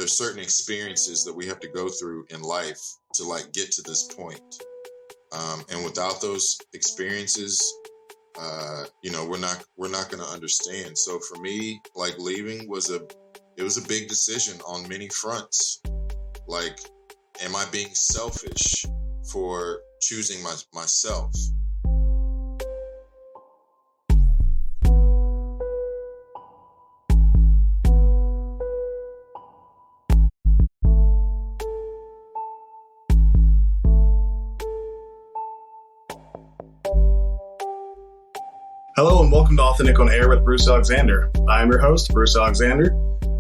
there's certain experiences that we have to go through in life to like get to this point. And without those experiences, we're not going to understand. So for me, like leaving was a big decision on many fronts. Like, am I being selfish for choosing myself? Hello and welcome to Authentic on Air with Bruce Alexander. I'm your host, Bruce Alexander.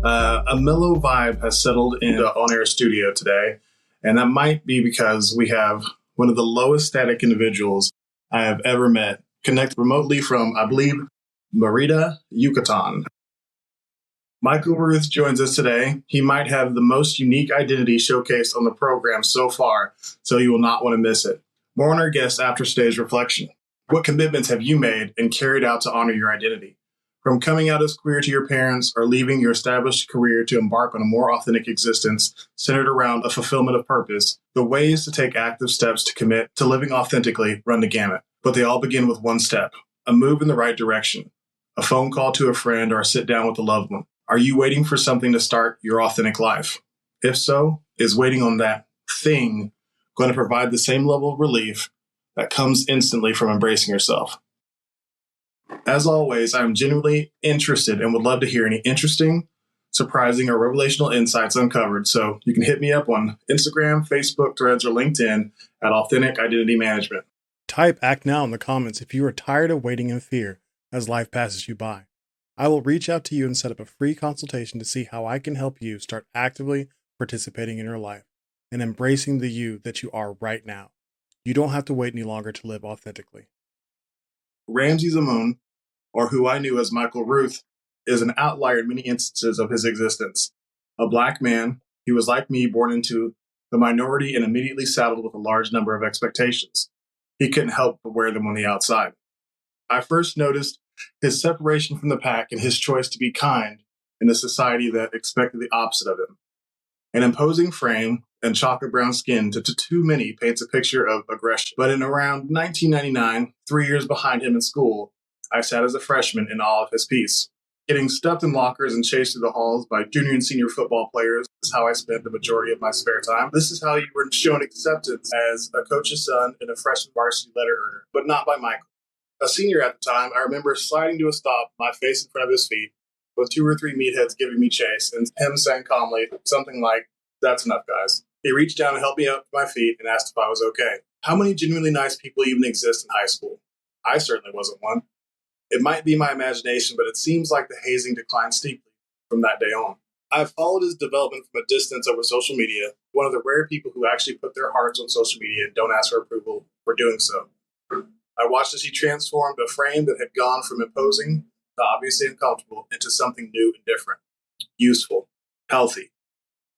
A mellow vibe has settled in the on-air studio today, and that might be because we have one of the lowest static individuals I have ever met, connected remotely from, I believe, Mérida, Yucatan. Michael Ruth joins us today. He might have the most unique identity showcased on the program so far, so you will not want to miss it. More on our guest after today's reflection. What commitments have you made and carried out to honor your identity? From coming out as queer to your parents or leaving your established career to embark on a more authentic existence centered around a fulfillment of purpose, the ways to take active steps to commit to living authentically run the gamut. But they all begin with one step, a move in the right direction, a phone call to a friend or a sit down with a loved one. Are you waiting for something to start your authentic life? If so, is waiting on that thing going to provide the same level of relief that comes instantly from embracing yourself? As always, I'm genuinely interested and would love to hear any interesting, surprising, or revelational insights uncovered. So you can hit me up on Instagram, Facebook, Threads, or LinkedIn at Authentic Identity Management. Type "act now" in the comments if you are tired of waiting in fear as life passes you by. I will reach out to you and set up a free consultation to see how I can help you start actively participating in your life and embracing the you that you are right now. You don't have to wait any longer to live authentically. Ramses Amun, or who I knew as Michael Ruth, is an outlier in many instances of his existence. A black man, he was like me, born into the minority and immediately saddled with a large number of expectations. He couldn't help but wear them on the outside. I first noticed his separation from the pack and his choice to be kind in a society that expected the opposite of him. An imposing frame and chocolate brown skin to too many paints a picture of aggression. But in around 1999, 3 years behind him in school, I sat as a freshman in awe of his peace. Getting stuffed in lockers and chased through the halls by junior and senior football players is how I spent the majority of my spare time. This is how you were shown acceptance as a coach's son and a freshman varsity letter earner, but not by Michael. A senior at the time, I remember sliding to a stop, my face in front of his feet, with 2 or 3 meatheads giving me chase, and him saying calmly something like, "That's enough, guys." He reached down and helped me up to my feet and asked if I was okay. How many genuinely nice people even exist in high school? I certainly wasn't one. It might be my imagination, but it seems like the hazing declined steeply from that day on. I've followed his development from a distance over social media, one of the rare people who actually put their hearts on social media and don't ask for approval for doing so. I watched as he transformed a frame that had gone from imposing to obviously uncomfortable into something new and different, useful, healthy.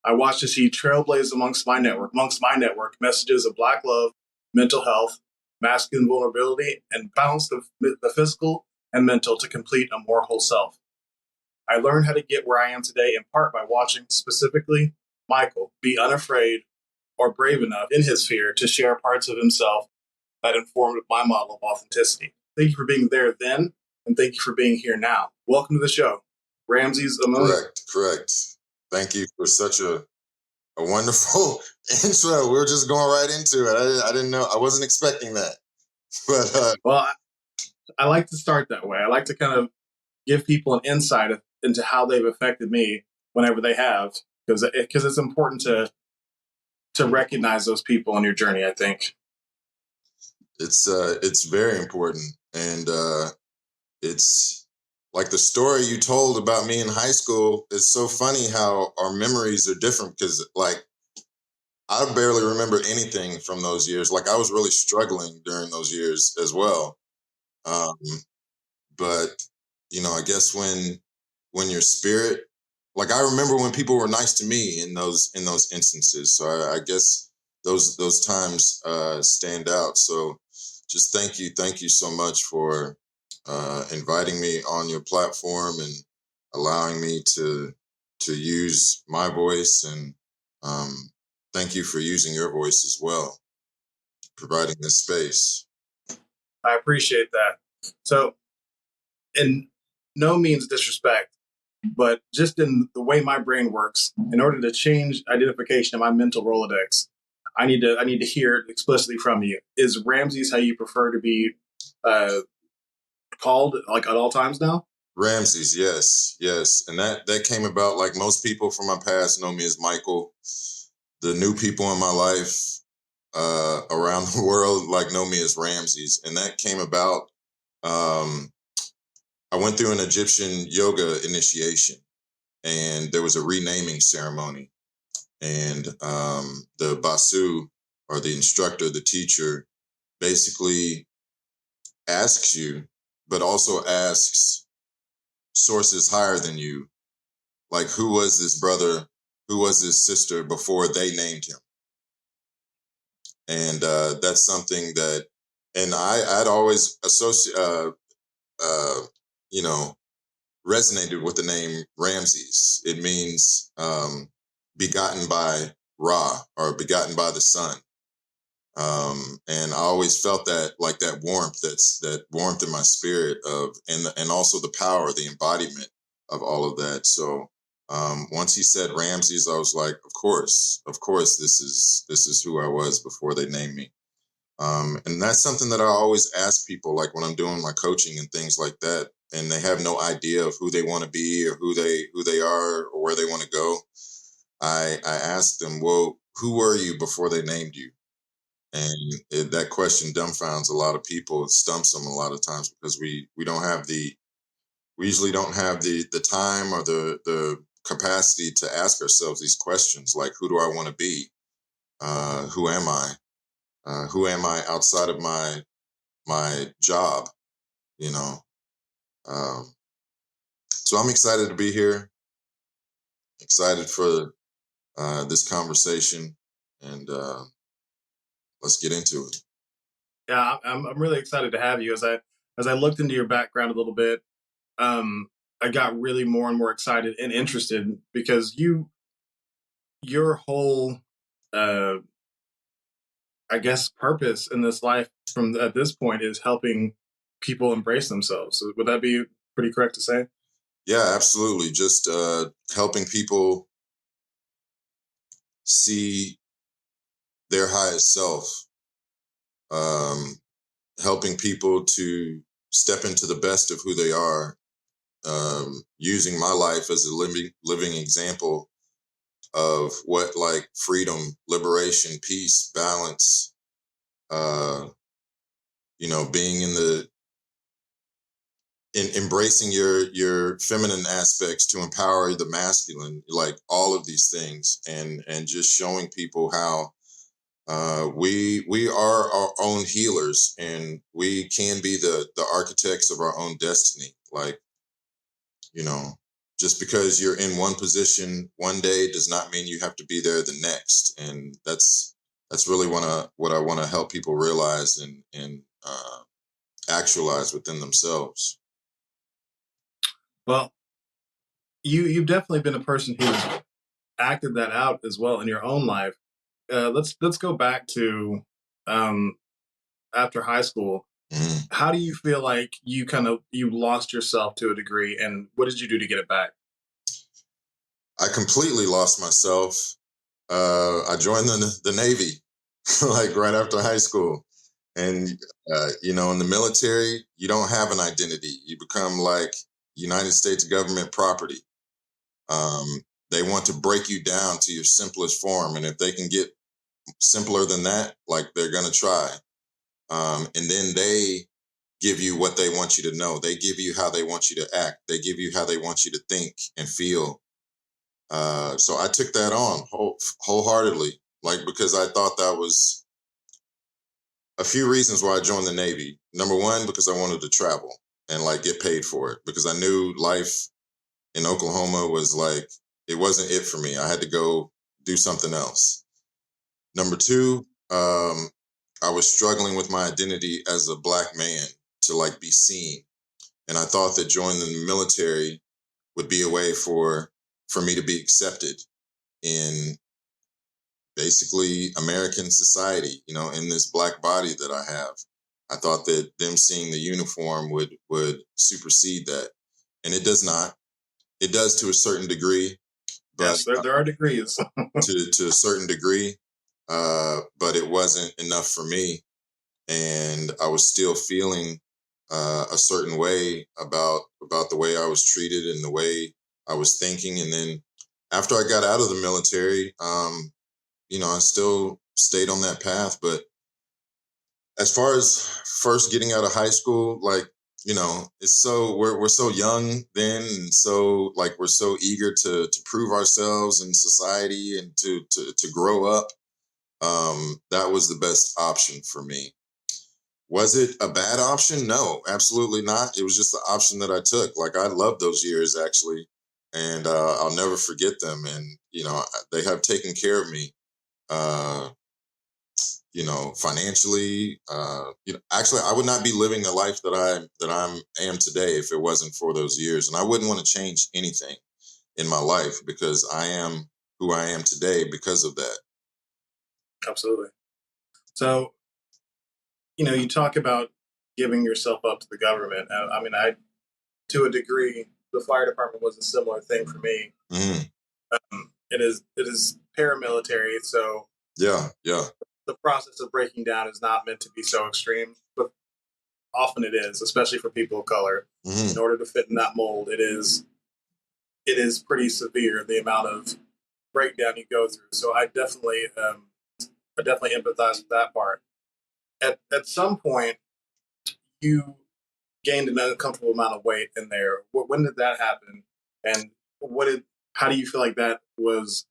I watched as he trailblazed amongst my network, messages of Black love, mental health, masculine vulnerability, and balance the physical and mental to complete a more whole self. I learned how to get where I am today in part by watching specifically Michael be unafraid or brave enough in his fear to share parts of himself that informed my model of authenticity. Thank you for being there then, and thank you for being here now. Welcome to the show, Ramses Amun. Correct. Thank you for such a wonderful intro. We're just going right into it. I didn't know. I wasn't expecting that. But well, I like to start that way. I like to kind of give people an insight into how they've affected me whenever they have, because it's important to recognize those people on your journey, I think. It's very important, and it's like the story you told about me in high school. It's so funny how our memories are different, because like I barely remember anything from those years. Like I was really struggling during those years as well. But I guess when your spirit, like I remember when people were nice to me in those instances. So I guess those times stand out. So just thank you so much for inviting me on your platform and allowing me to use my voice, and thank you for using your voice as well, providing this space. I appreciate that. So, in no means disrespect, but just in the way my brain works, in order to change identification of my mental Rolodex, I need to hear it explicitly from you. Is Ramses how you prefer to be called, like at all times now? Ramses, yes, and that came about, like most people from my past know me as Michael. The new people in my life around the world like know me as Ramses, and that came about. I went through an Egyptian yoga initiation, and there was a renaming ceremony, and the basu, or the instructor, the teacher, basically asks you, but also asks sources higher than you, like, who was this brother, who was this sister before they named him. And that's something that, and I'd always you know, resonated with the name Ramses. It means begotten by Ra, or begotten by the sun. And I always felt that, like, that warmth, that warmth in my spirit of, and also the power, the embodiment of all of that. So once he said Ramses, I was like, of course, this is who I was before they named me. And that's something that I always ask people, like when I'm doing my coaching and things like that, and they have no idea of who they want to be, or who they are, or where they want to go. I ask them, well, who were you before they named you? And that question dumbfounds a lot of people. It stumps them a lot of times, because we usually don't have the time or the capacity to ask ourselves these questions, like, who do I want to be? Who am I? Who am I outside of my job? You know. So I'm excited to be here. Excited for this conversation, and let's get into it. Yeah, I'm really excited to have you. As I looked into your background a little bit, I got really more and more excited and interested, because your whole I guess purpose in this life from at this point is helping people embrace themselves. So would that be pretty correct to say? Yeah, absolutely. Just helping people see their highest self, um, helping people to step into the best of who they are, using my life as a living example of what, like, freedom, liberation, peace, balance, uh, being in embracing your feminine aspects to empower the masculine, like all of these things, and just showing people how we are our own healers, and we can be the architects of our own destiny. Like, you know, just because you're in one position one day does not mean you have to be there the next. And that's really what I want to help people realize, and actualize within themselves. Well, you've definitely been a person who's acted that out as well in your own life. Let's go back to um, after high school. Mm. How do you feel like you lost yourself to a degree, and what did you do to get it back? I completely lost myself. I joined the Navy, like right after high school. And, in the military, you don't have an identity. You become like United States government property. Um, they want to break you down to your simplest form. And if they can get simpler than that, like, they're going to try. And then they give you what they want you to know. They give you how they want you to act. They give you how they want you to think and feel. So I took that on wholeheartedly, like, because I thought that was a few reasons why I joined the Navy. Number one, because I wanted to travel and, like, get paid for it, because I knew life in Oklahoma was like, it wasn't it for me. I had to go do something else. Number two, I was struggling with my identity as a Black man, to, like, be seen. And I thought that joining the military would be a way for for me to be accepted in basically American society, in this black body that I have. I thought that them seeing the uniform would supersede that. And it does not. It does to a certain degree, but Yes, there are degrees. to a certain degree, but it wasn't enough for me. And I was still feeling a certain way about the way I was treated and the way I was thinking. And then after I got out of the military, I still stayed on that path. But as far as first getting out of high school, like, it's so we're so young then, and so like we're so eager to prove ourselves in society and to grow up. That was the best option for me. Was it a bad option? No, absolutely not. It was just the option that I took. Like, I loved those years, actually, and I'll never forget them. And they have taken care of me. Uh, financially. Actually, I would not be living the life that I am today if it wasn't for those years, and I wouldn't want to change anything in my life because I am who I am today because of that. Absolutely. So, you talk about giving yourself up to the government. I mean, to a degree, the fire department was a similar thing for me. Mm. It is paramilitary, so yeah. The process of breaking down is not meant to be so extreme, but often it is, especially for people of color. Mm. In order to fit in that mold, it is pretty severe, the amount of breakdown you go through. So I definitely empathize with that part. At some point, you gained an uncomfortable amount of weight in there. When did that happen? And how do you feel like that was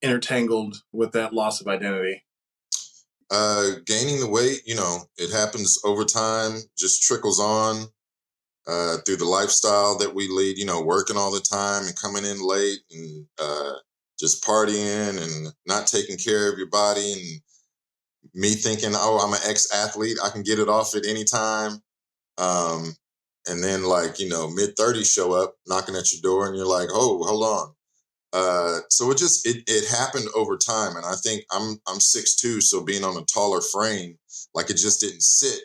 intertangled with that loss of identity? Gaining the weight, it happens over time, just trickles on through the lifestyle that we lead, working all the time and coming in late and just partying and not taking care of your body, and me thinking, oh, I'm an ex-athlete, I can get it off at any time. And then mid-30s show up knocking at your door and you're like, oh, hold on. So it happened over time. And I think I'm 6'2", so being on a taller frame, like it just didn't sit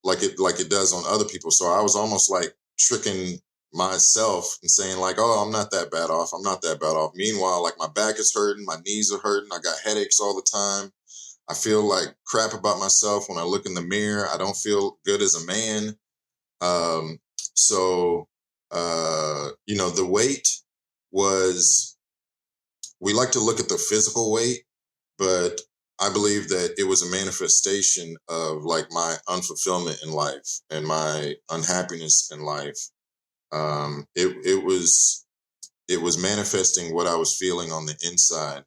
like it does on other people. So I was almost like tricking myself and saying like, oh, I'm not that bad off. I'm not that bad off. Meanwhile, like my back is hurting, my knees are hurting, I got headaches all the time. I feel like crap about myself when I look in the mirror. I don't feel good as a man. So the weight was, we like to look at the physical weight, but I believe that it was a manifestation of like my unfulfillment in life and my unhappiness in life. It was manifesting what I was feeling on the inside.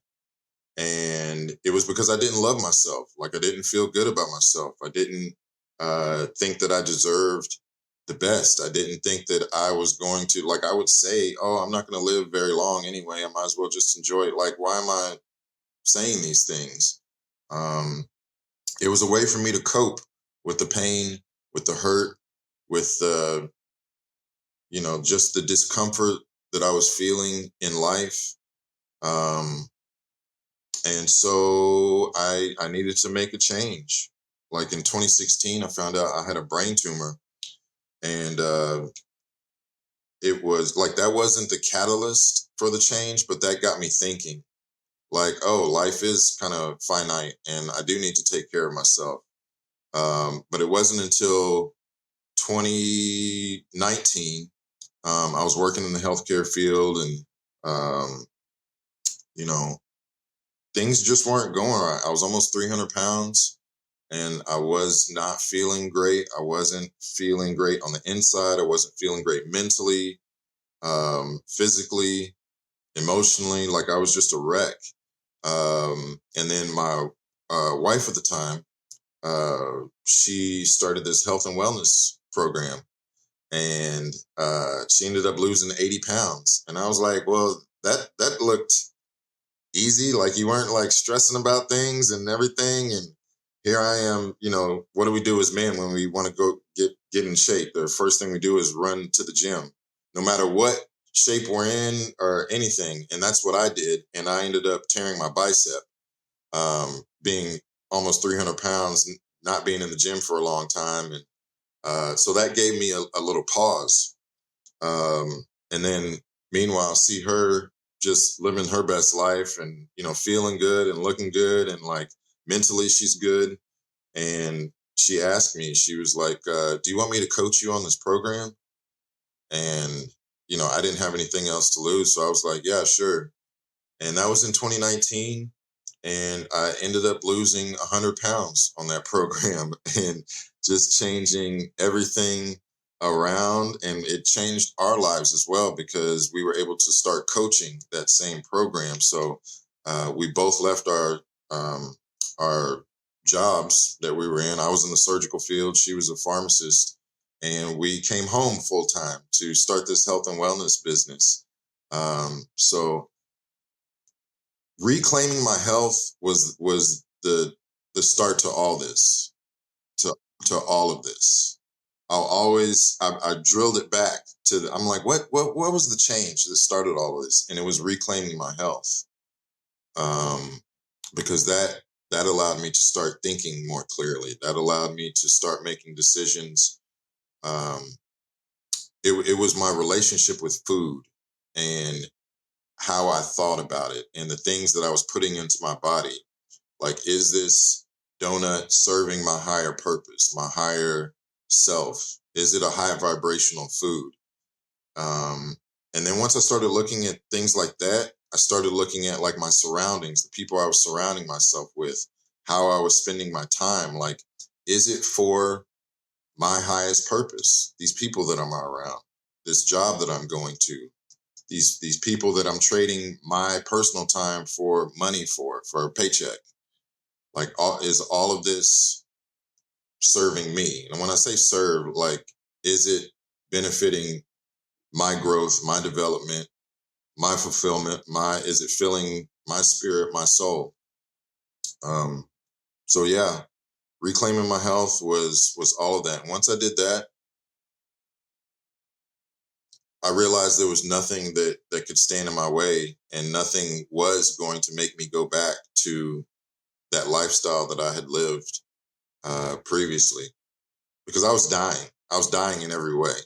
And it was because I didn't love myself. Like I didn't feel good about myself. I didn't think that I deserved the best. I didn't think that I was going to, like I would say, oh, I'm not going to live very long anyway. I might as well just enjoy it. Like, why am I saying these things? It was a way for me to cope with the pain, with the hurt, with the, just the discomfort that I was feeling in life. And so I needed to make a change. Like in 2016, I found out I had a brain tumor. And it was like, that wasn't the catalyst for the change, but that got me thinking like, oh, life is kind of finite and I do need to take care of myself. But it wasn't until 2019, I was working in the healthcare field and, things just weren't going right. I was almost 300 pounds and I was not feeling great. I wasn't feeling great on the inside. I wasn't feeling great mentally, physically, emotionally. Like I was just a wreck. And then my wife at the time, she started this health and wellness program, and she ended up losing 80 pounds. And I was like, well, that looked easy. Like you weren't like stressing about things and everything. And here I am, what do we do as men when we want to go get in shape? The first thing we do is run to the gym. No matter what shape we're in or anything. And that's what I did. And I ended up tearing my bicep, being almost 300 pounds, not being in the gym for a long time. And so that gave me a little pause. And then meanwhile, see her just living her best life and, feeling good and looking good. And like mentally, she's good. And she asked me, she was like, do you want me to coach you on this program? And, I didn't have anything else to lose. So I was like, yeah, sure. And that was in 2019. And I ended up losing 100 pounds on that program and just changing everything around. And it changed our lives as well because we were able to start coaching that same program. So we both left our jobs that we were in. I was in the surgical field. She was a pharmacist. And we came home full time to start this health and wellness business. So reclaiming my health was the start to all this, to all of this. I drilled it back to I'm like, what was the change that started all of this? And it was reclaiming my health. Because that allowed me to start thinking more clearly. That allowed me to start making decisions. It was my relationship with food and how I thought about it and the things that I was putting into my body. Like, is this donut serving my higher purpose, my higher self? Is it a high vibrational food? And then once I started looking at things like that, I started looking at like my surroundings, the people I was surrounding myself with, how I was spending my time. Like, is it for my highest purpose? These people that I'm around, this job that I'm going to, these people that I'm trading my personal time for money for a paycheck. Like, is all of this serving me? And when I say serve, like, is it benefiting my growth, my development, my fulfillment? Is it filling my spirit, my soul? So yeah, reclaiming my health was all of that. And once I did that, I realized there was nothing that could stand in my way, and nothing was going to make me go back to that lifestyle that I had lived previously, because I was dying. I was dying in every way.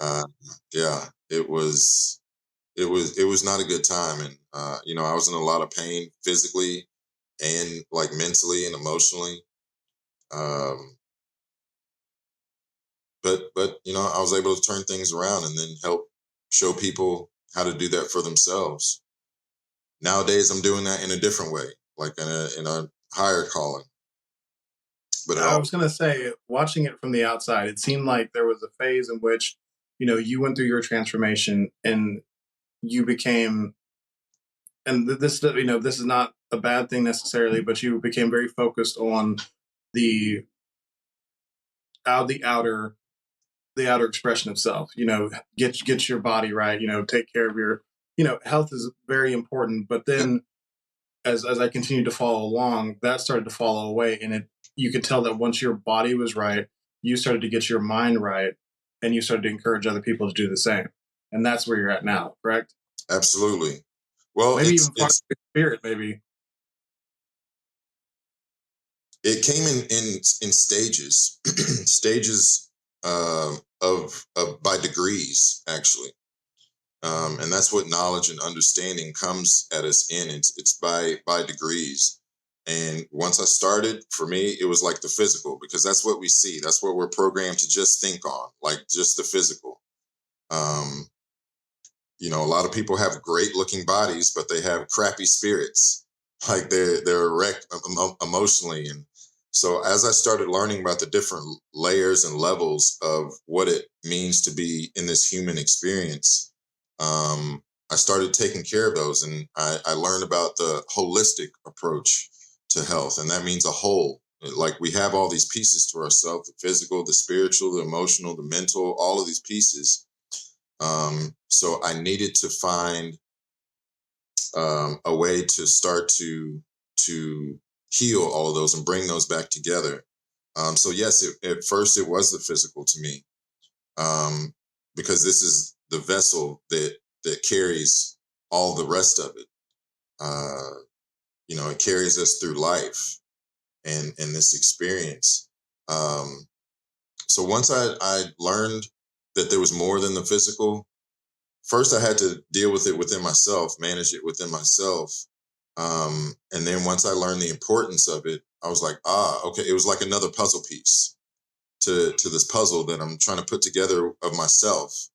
Uh, yeah, it was not a good time, and I was in a lot of pain physically and like mentally and emotionally. Um, but I was able to turn things around and then help show people how to do that for themselves. Nowadays, I'm doing that in a different way, like in a higher calling. But it I all was going to say, watching it from the outside, it seemed like there was a phase in which, you went through your transformation and you became, and this, this is not a bad thing necessarily, but you became very focused on the the outer expression of self. Get your body right. Take care of your. Health is very important. But then, as I continued to follow along, that started to fall away, and you could tell that once your body was right, you started to get your mind right, and you started to encourage other people to do the same. And that's where you're at now, correct? absolutely. Well, Maybe even part of your spirit, maybe. it came in stages, stages of by degrees actually. And that's what knowledge and understanding comes at us in. It's by degrees. And once I started, for me, it was like the physical, because that's what we see. That's what we're programmed to just think on, like just the physical. Um, a lot of people have great looking bodies, but they have crappy spirits. Like they're wrecked emotionally. And so as I started learning about the different layers and levels of what it means to be in this human experience, I started taking care of those. And I learned about the holistic approach to health. And that means a whole. Like, we have all these pieces to ourselves: the physical, the spiritual, the emotional, the mental, all of these pieces. So I needed to find a way to start to heal all of those and bring those back together. So yes, at first it was the physical to me, because this is the vessel that carries all the rest of it. It carries us through life and this experience. So once I learned that there was more than the physical, first I had to deal with it within myself, manage it within myself. And then once I learned the importance of it, I was like, okay, it was like another puzzle piece to this puzzle that I'm trying to put together of myself.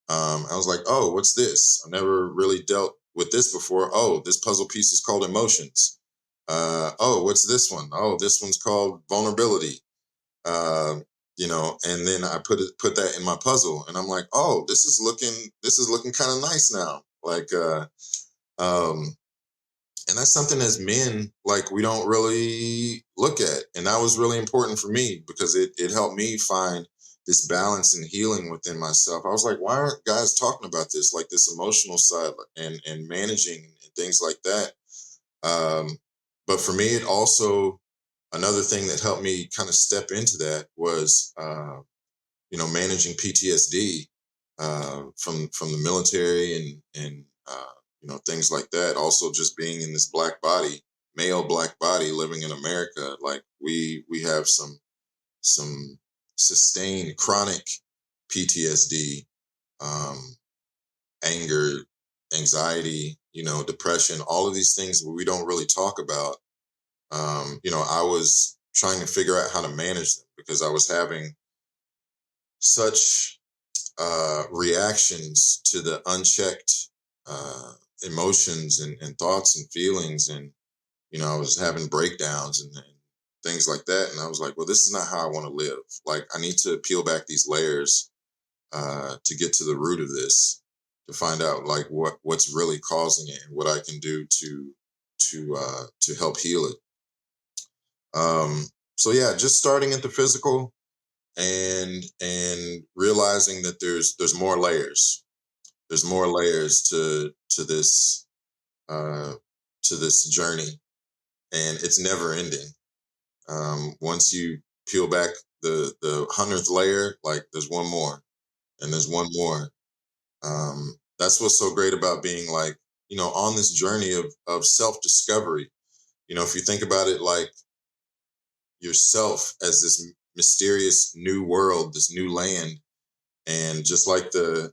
I was like, oh, what's this? I've never really dealt with this before. Oh, this puzzle piece is called emotions. Oh, what's this one? Oh, this one's called vulnerability. And then I put that in my puzzle, and I'm like, oh, this is looking kind of nice now. Like, and that's something as men, like, we don't really look at. And that was really important for me because it helped me find this balance and healing within myself. I was like, why aren't guys talking about this, like this emotional side and managing and things like that? But for me, it also, another thing that helped me kind of step into that was, managing PTSD from the military and things like that. Also, just being in this male black body, living in America, like we have some sustained chronic PTSD, anger, anxiety, depression, all of these things we don't really talk about. I was trying to figure out how to manage them because I was having such reactions to the unchecked emotions and thoughts and feelings. And, I was having breakdowns and things like that. And I was like, well, this is not how I want to live. Like, I need to peel back these layers to get to the root of this, to find out like what's really causing it and what I can do to help heal it. So yeah, just starting at the physical and realizing that there's more layers. There's more layers to this journey, and it's never ending. Once you peel back the 100th layer, like there's one more, and there's one more. That's what's so great about being like, on this journey of self-discovery. If you think about it, like yourself as this mysterious new world, this new land, and just like the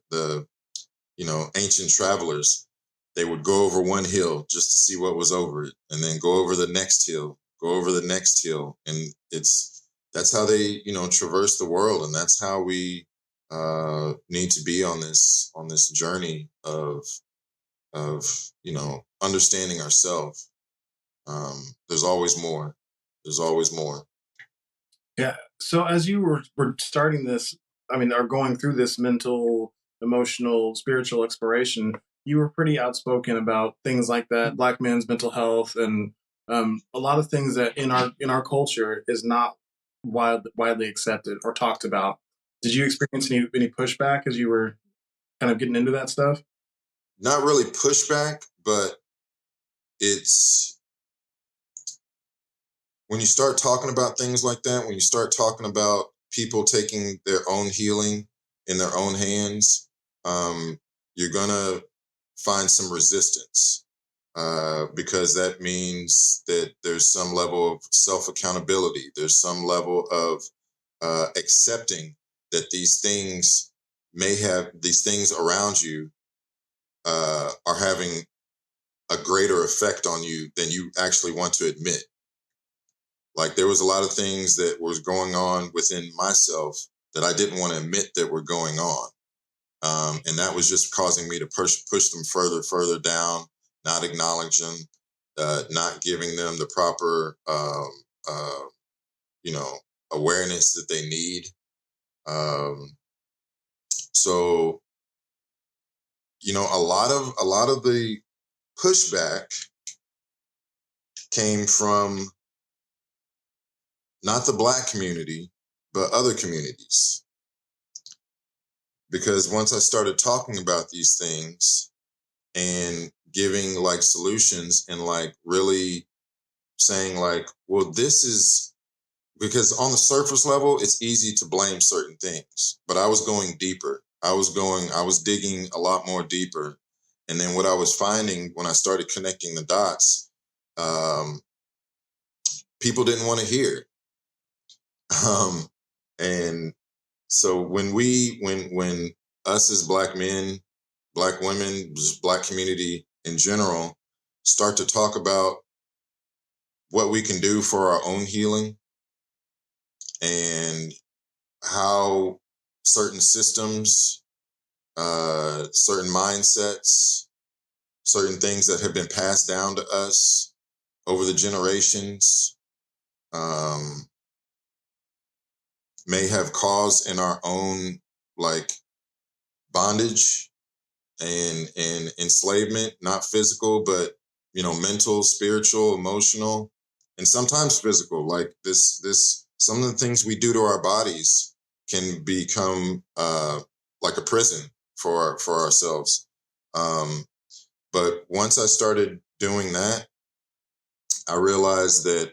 ancient travelers, they would go over one hill just to see what was over it, and then go over the next hill, go over the next hill, and that's how they traverse the world, and that's how we need to be on this journey of understanding ourselves. There's always more. There's always more. Yeah. So as you were starting this, I mean, are going through this mental, emotional, spiritual exploration, you were pretty outspoken about things like that, Black men's mental health, and a lot of things that in our culture is not widely accepted or talked about. Did you experience any pushback as you were kind of getting into that stuff? Not really pushback, but it's when you start talking about things like that, when you start talking about people taking their own healing in their own hands, you're going to find some resistance because that means that there's some level of self-accountability. There's some level of accepting that these things around you are having a greater effect on you than you actually want to admit. Like, there was a lot of things that was going on within myself that I didn't want to admit that were going on. And that was just causing me to push them further down, not acknowledge them, not giving them the proper, awareness that they need. So, a lot of the pushback came from not the Black community, but other communities. Because once I started talking about these things and giving like solutions and like really saying like, well, this is because on the surface level, it's easy to blame certain things, but I was going deeper. I was digging a lot more deeper. And then what I was finding when I started connecting the dots, um, people didn't want to hear. Um, and so when us as Black men, Black women, just Black community in general, start to talk about what we can do for our own healing and how certain systems, certain mindsets, certain things that have been passed down to us over the generations, um, may have caused in our own like bondage and enslavement, not physical, but mental, spiritual, emotional, and sometimes physical. Like this, some of the things we do to our bodies can become like a prison for ourselves. But once I started doing that, I realized that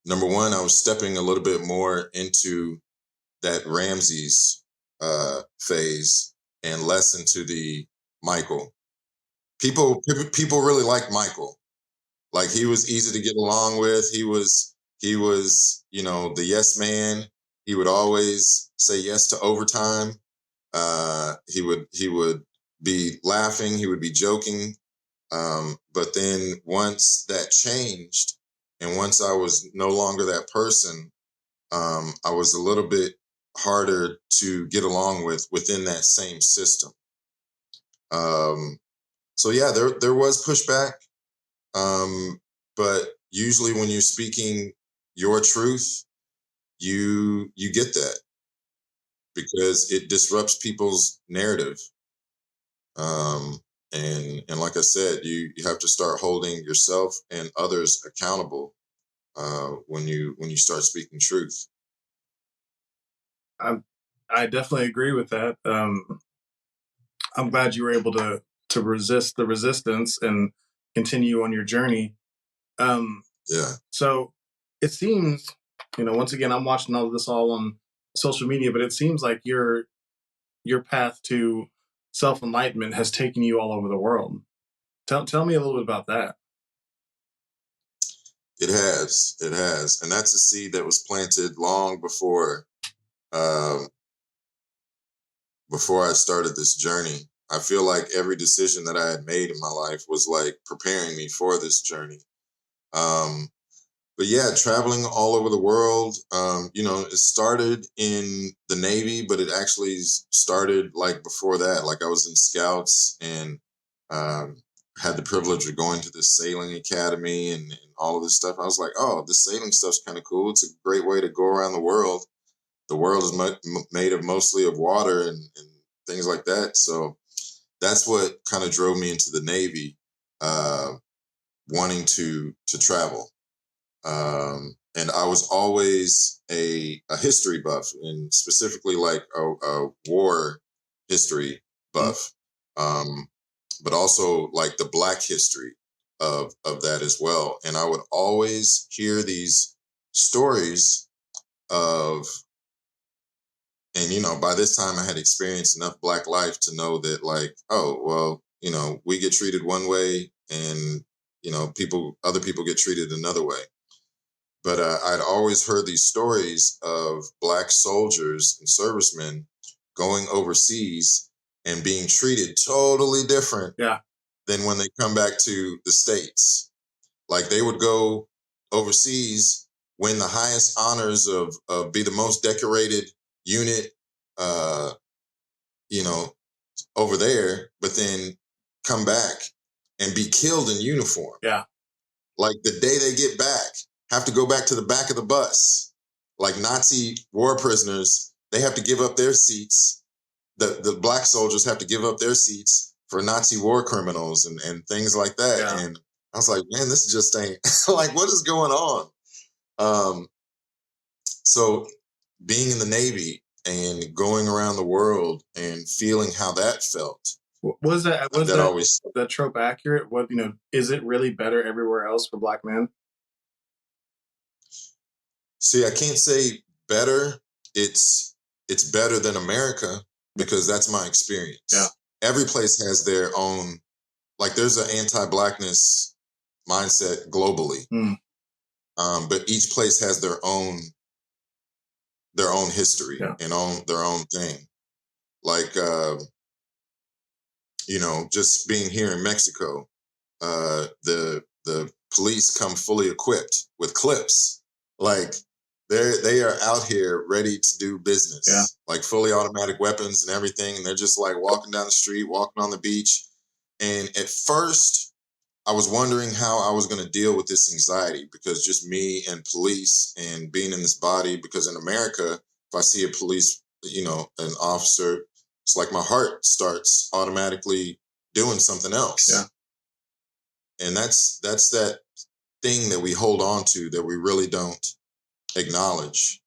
number one, I was stepping a little bit more into that Ramses phase and less into the Michael. People really liked Michael. Like he was easy to get along with. He was the yes man. He would always say yes to overtime. He would be laughing. He would be joking. But then once that changed, and once I was no longer that person, I was a little bit harder to get along with within that same system. So yeah, there was pushback, but usually when you're speaking your truth, you get that because it disrupts people's narrative. Um, and like I said, you have to start holding yourself and others accountable when you start speaking truth. I definitely agree with that. I'm glad you were able to resist the resistance and continue on your journey. Yeah. So it seems, once again, I'm watching all of this all on social media, but it seems like your path to self enlightenment has taken you all over the world. Tell me a little bit about that. It has, and that's a seed that was planted long um, before I started this journey. I feel like every decision that I had made in my life was like preparing me for this journey. Um, but yeah, traveling all over the world. It started in the Navy, but it actually started like before that. Like I was in Scouts and um, had the privilege of going to the sailing academy and all of this stuff. I was like, oh, the sailing stuff's kind of cool. It's a great way to go around the world. The world is made of mostly of water and things like that. So that's what kind of drove me into the Navy, uh, wanting to travel. And I was always a history buff, and specifically like a war history buff, but also like the Black history of that as well. And I would always hear these stories of, and by this time I had experienced enough Black life to know that like, oh well, we get treated one way, and other people get treated another way. But I'd always heard these stories of Black soldiers and servicemen going overseas and being treated totally different than when they come back to the States. Like they would go overseas, win the highest honors of be the most decorated unit, uh, you know, over there, but then come back and be killed in uniform. Yeah. Like the day they get back, have to go back to the back of the bus. Like Nazi war prisoners, they have to give up their seats. The Black soldiers have to give up their seats for Nazi war criminals and things like that. Yeah. And I was like, man, this just ain't like, what is going on? So being in the Navy and going around the world and feeling how that felt. Was that always that trope accurate? What is it really better everywhere else for Black men? See, I can't say better. It's it's better than America because that's my experience. Yeah. Every place has their own, like there's an anti-Blackness mindset globally. But each place has their own history and their own thing. Like, just being here in Mexico, the police come fully equipped with clips. Like they are out here ready to do business, like fully automatic weapons and everything. And they're just like walking down the street, walking on the beach. And at first I was wondering how I was going to deal with this anxiety, because just me and police and being in this body, because in America, if I see a police, an officer, it's like my heart starts automatically doing something else. Yeah. And that's that thing that we hold on to that we really don't acknowledge,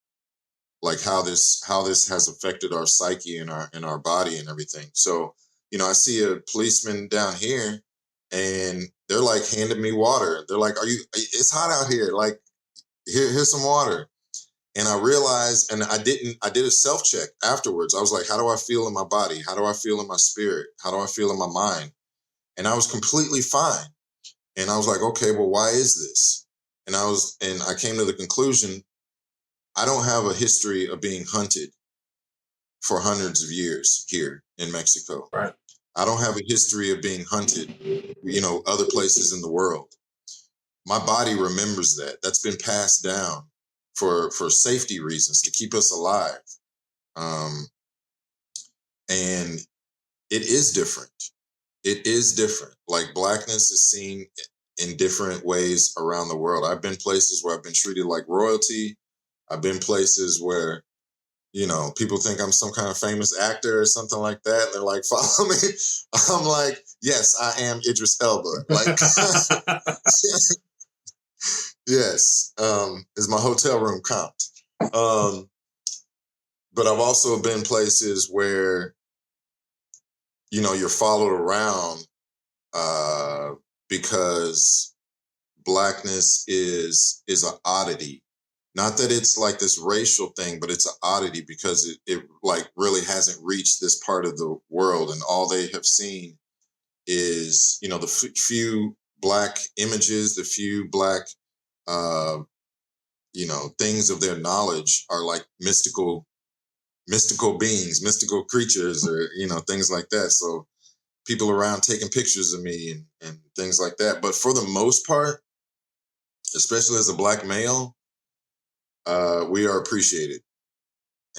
like how this has affected our psyche and our body and everything. So, I see a policeman down here and they're like handing me water. They're like, it's hot out here. Like, here's some water. And I realized, and I did a self-check afterwards. I was like, how do I feel in my body? How do I feel in my spirit? How do I feel in my mind? And I was completely fine. And I was like, okay, well, why is this? And I came to the conclusion, I don't have a history of being hunted for hundreds of years here in Mexico. Right. I don't have a history of being hunted, other places in the world. My body remembers that. That's been passed down for safety reasons, to keep us alive. And it is different. It is different. Like, Blackness is seen in different ways around the world. I've been places where I've been treated like royalty. I've been places where, people think I'm some kind of famous actor or something like that. And they're like, follow me. I'm like, yes, I am Idris Elba. Like, yes. Is my hotel room comped? But I've also been places where, you're followed around because Blackness is an oddity. Not that it's like this racial thing, but it's an oddity because it like really hasn't reached this part of the world, and all they have seen is, the few Black images, the few Black, things of their knowledge are like mystical beings, mystical creatures, or, things like that. So people around taking pictures of me and things like that. But for the most part, especially as a Black male, we are appreciated,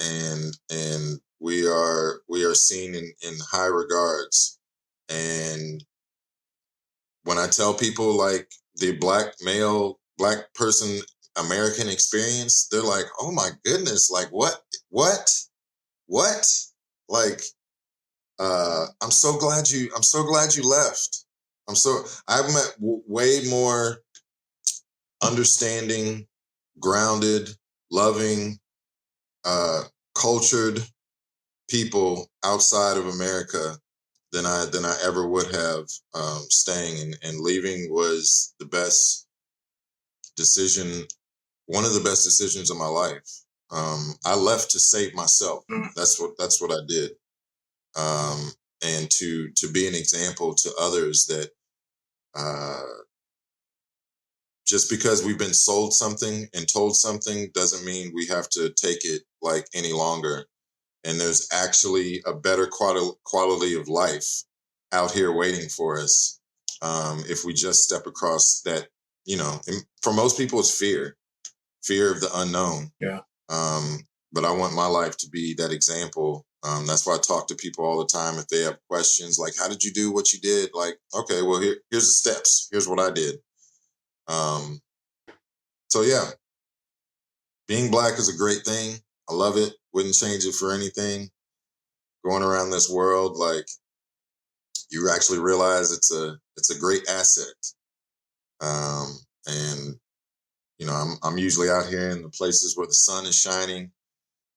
and we are seen in high regards. And when I tell people like the Black person American experience, they're like, oh my goodness, like what? Like, I'm so glad you left. I've met way more understanding, grounded, loving, cultured people outside of America than I ever would have. Staying and leaving was the best decision, one of the best decisions of my life. I left to save myself. That's what I did. And to be an example to others that just because we've been sold something and told something doesn't mean we have to take it like any longer. And there's actually a better quality of life out here waiting for us if we just step across that. And for most people, it's fear of the unknown. Yeah. But I want my life to be that example. That's why I talk to people all the time. If they have questions like, how did you do what you did? Like, okay, well, here's the steps. Here's what I did. So yeah, being Black is a great thing. I love it. Wouldn't change it for anything. Going around this world, like, you actually realize it's a great asset. And I'm usually out here in the places where the sun is shining.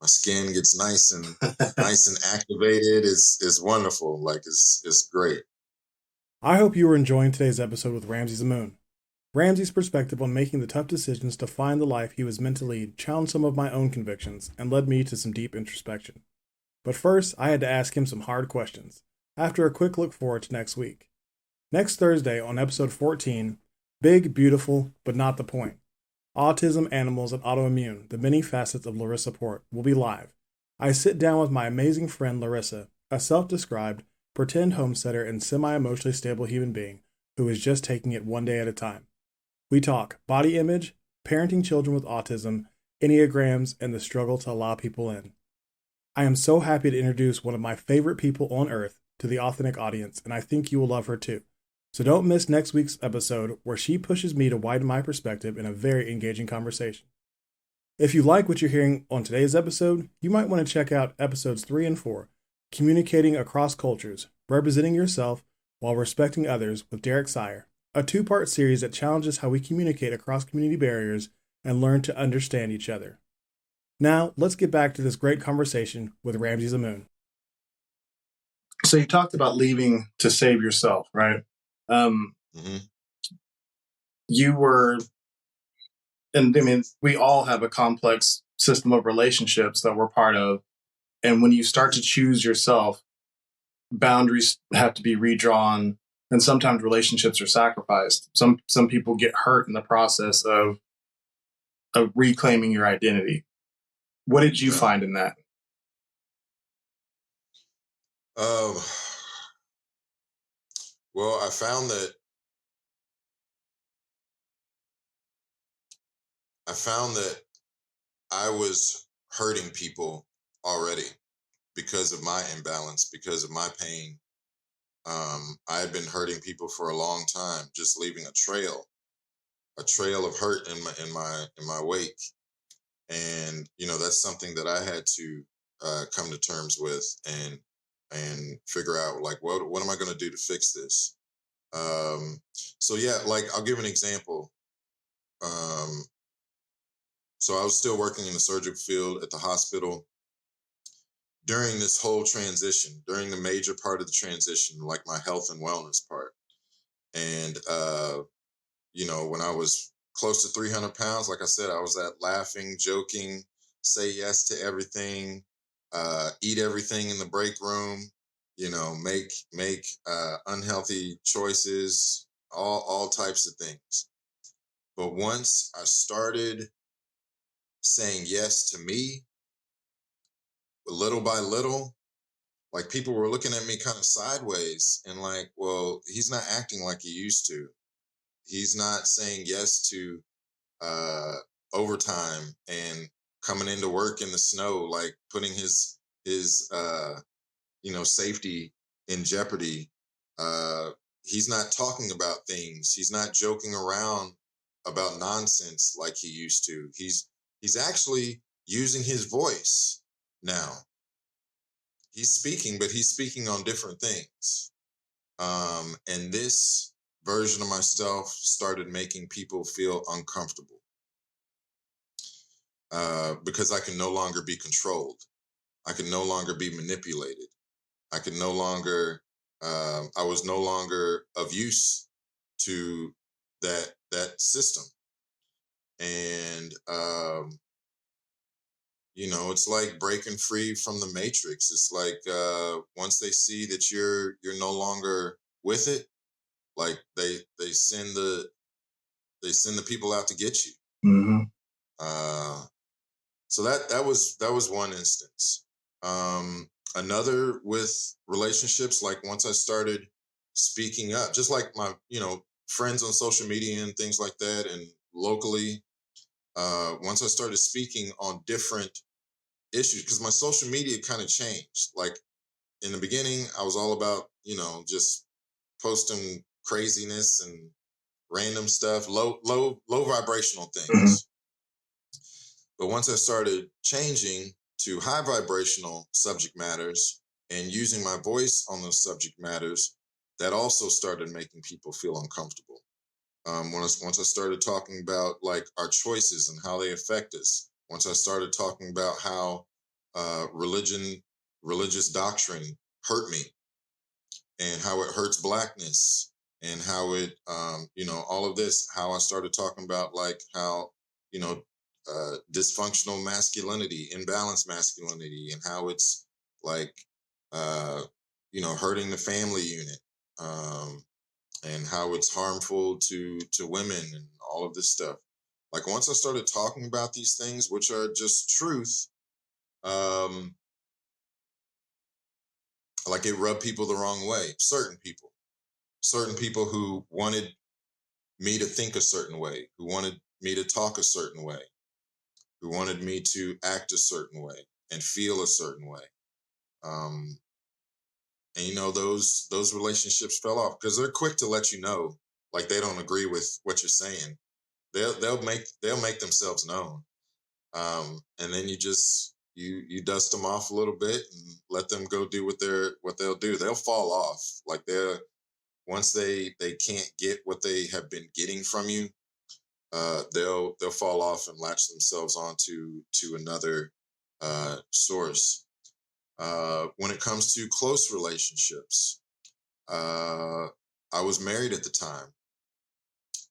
My skin gets nice and activated. It's wonderful. Like, it's great. I hope you were enjoying today's episode with Ramses Amun. Ramsey's perspective on making the tough decisions to find the life he was meant to lead challenged some of my own convictions and led me to some deep introspection. But first, I had to ask him some hard questions, after a quick look forward to next week. Next Thursday on episode 14, Big, Beautiful, but Not the Point. Autism, Animals, and Autoimmune, the many facets of Larissa Port, will be live. I sit down with my amazing friend Larissa, a self-described, pretend homesteader and semi-emotionally stable human being who is just taking it one day at a time. We talk body image, parenting children with autism, Enneagrams, and the struggle to allow people in. I am so happy to introduce one of my favorite people on earth to the Authentic audience, and I think you will love her too. So don't miss next week's episode where she pushes me to widen my perspective in a very engaging conversation. If you like what you're hearing on today's episode, you might want to check out episodes 3 and 4, Communicating Across Cultures, Representing Yourself While Respecting Others with Derek Sire, a 2-part series that challenges how we communicate across community barriers and learn to understand each other. Now, let's get back to this great conversation with Ramses Amun. So you talked about leaving to save yourself, right? You were, and I mean, we all have a complex system of relationships that we're part of. And when you start to choose yourself, boundaries have to be redrawn, and sometimes relationships are sacrificed. Some people get hurt in the process of reclaiming your identity. What did you find in that? Well, I found that I was hurting people already because of my imbalance, because of my pain. I had been hurting people for a long time, just leaving a trail of hurt in my wake. And, that's something that I had to come to terms with and figure out, like, what am I going to do to fix this? So yeah, like, I'll give an example. So I was still working in the surgical field at the hospital during this whole transition, during the major part of the transition, like my health and wellness part. And, when I was close to 300 pounds, like I said, I was at laughing, joking, say yes to everything, eat everything in the break room, make unhealthy choices, all types of things. But once I started saying yes to me, little by little, like, people were looking at me kind of sideways and like, well, he's not acting like he used to. He's not saying yes to overtime and coming into work in the snow, like putting his safety in jeopardy. He's not talking about things. He's not joking around about nonsense like he used to. He's actually using his voice now. He's speaking, but he's speaking on different things. And this version of myself started making people feel uncomfortable because I can no longer be controlled. I can no longer be manipulated. I can no longer, I was no longer of use to that system. And, it's like breaking free from the matrix. It's like, once they see that you're no longer with it, like they send the people out to get you. Mm-hmm. So that was one instance. Another with relationships, like once I started speaking up, just like my, friends on social media and things like that, and locally, once I started speaking on different issues, because my social media kind of changed. Like, in the beginning, I was all about, just posting craziness and random stuff, low vibrational things. Mm-hmm. But once I started changing to high vibrational subject matters and using my voice on those subject matters, that also started making people feel uncomfortable. Once I started talking about, like, our choices and how they affect us, once I started talking about how religious doctrine hurt me and how it hurts Blackness and how it, all of this, how I started talking about like how, you know, dysfunctional masculinity, imbalanced masculinity, and how it's like, uh, hurting the family unit, and how it's harmful to women and all of this stuff. Like once I started talking about these things, which are just truth, um, like it rubbed people the wrong way. Certain people who wanted me to think a certain way, who wanted me to talk a certain way, who wanted me to act a certain way and feel a certain way. Um, and those relationships fell off because they're quick to let you know, like they don't agree with what you're saying. They'll make themselves known, and then you dust them off a little bit and let them go do what they'll do. They'll fall off like they're once they can't get what they have been getting from you. They'll fall off and latch themselves onto to another source. When it comes to close relationships, uh, I was married at the time,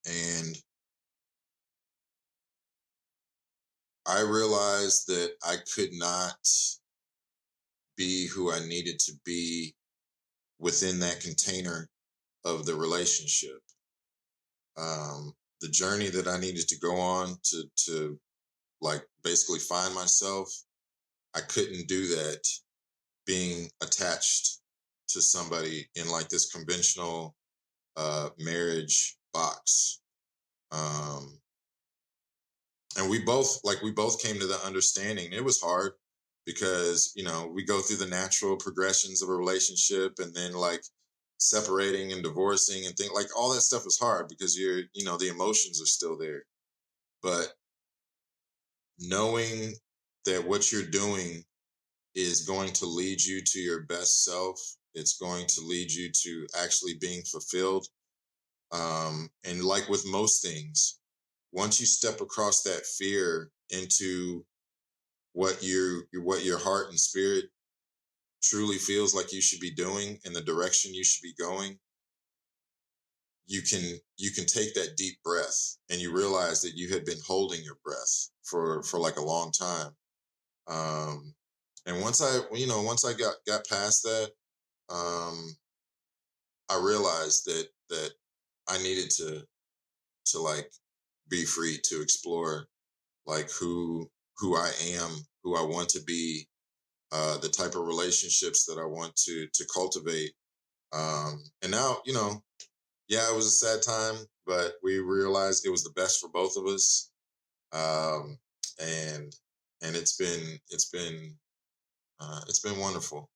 and I realized that I could not be who I needed to be within that container of the relationship. The journey that I needed to go on to like basically find myself, I couldn't do that being attached to somebody in like this conventional marriage box. Um, and we both came to the understanding. It was hard because we go through the natural progressions of a relationship, and then like separating and divorcing and things like all that stuff is hard because the emotions are still there. But knowing that what you're doing is going to lead you to your best self, it's going to lead you to actually being fulfilled. And like with most things, once you step across that fear into what your heart and spirit truly feels like you should be doing and the direction you should be going, you can take that deep breath and you realize that you had been holding your breath for like a long time. um and once I got past that, um I realized that I needed to like be free to explore like who I am, who I want to be, the type of relationships that I want to cultivate. And now, yeah, it was a sad time, but we realized it was the best for both of us. Um, and and it's been wonderful,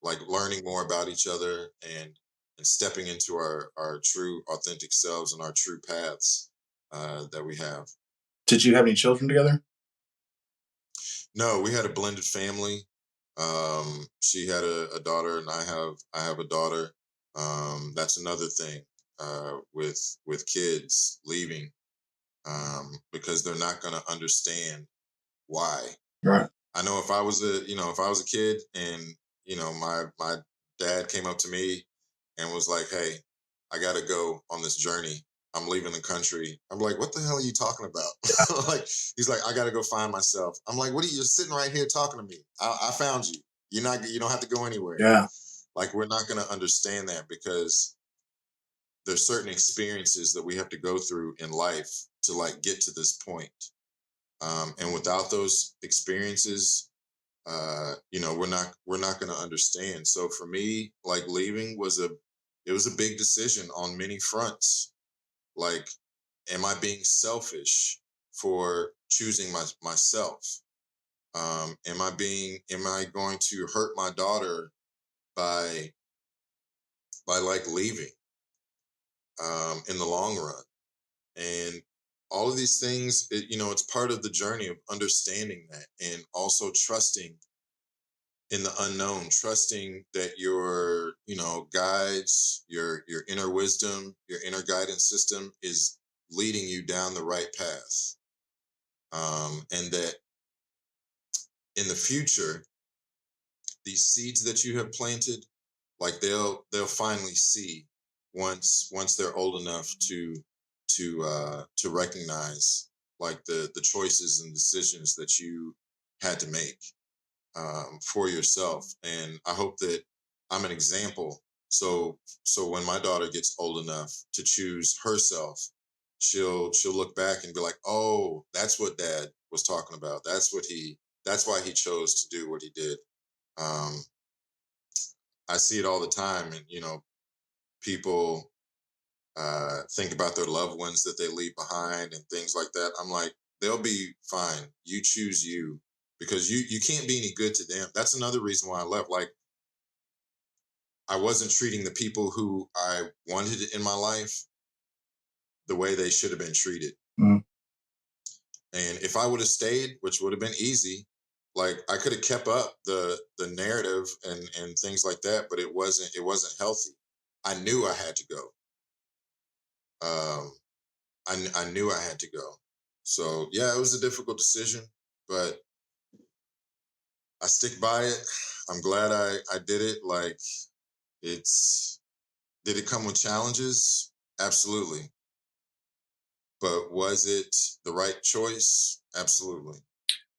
like learning more about each other and stepping into our true authentic selves and our true paths that we have. Did you have any children together? No, we had a blended family. She had a daughter, and I have a daughter. That's another thing with kids leaving, because they're not going to understand why. Right. I know if I was a kid and my dad came up to me and was like, "Hey, I got to go on this journey. I'm leaving the country." I'm like, "What the hell are you talking about?" Like he's like, "I got to go find myself." I'm like, "What are you? You're sitting right here talking to me. I found you. You don't have to go anywhere." Yeah. Like we're not going to understand that because there's certain experiences that we have to go through in life to like get to this point. And without those experiences, we're not going to understand. So for me, like leaving was a big decision on many fronts. Like, am I being selfish for choosing myself? Am I going to hurt my daughter by like leaving in the long run? And all of these things, it's part of the journey of understanding that and also trusting in the unknown, trusting that your guides, your inner wisdom, your inner guidance system is leading you down the right path, and that in the future these seeds that you have planted, like they'll finally see once they're old enough to recognize like the choices and decisions that you had to make for yourself. And I hope that I'm an example. So when my daughter gets old enough to choose herself, she'll look back and be like, oh, that's what dad was talking about. That's why he chose to do what he did. Um, I see it all the time, and people think about their loved ones that they leave behind and things like that. I'm like, they'll be fine. You choose you, because you can't be any good to them. That's another reason why I left. Like, I wasn't treating the people who I wanted in my life the way they should have been treated. Mm. And if I would have stayed, which would have been easy, like I could have kept up the narrative and things like that, but it wasn't healthy. I knew I had to go. I knew I had to go. So yeah, it was a difficult decision, but I stick by it. I'm glad I did it. Like, did it come with challenges? Absolutely. But was it the right choice? Absolutely.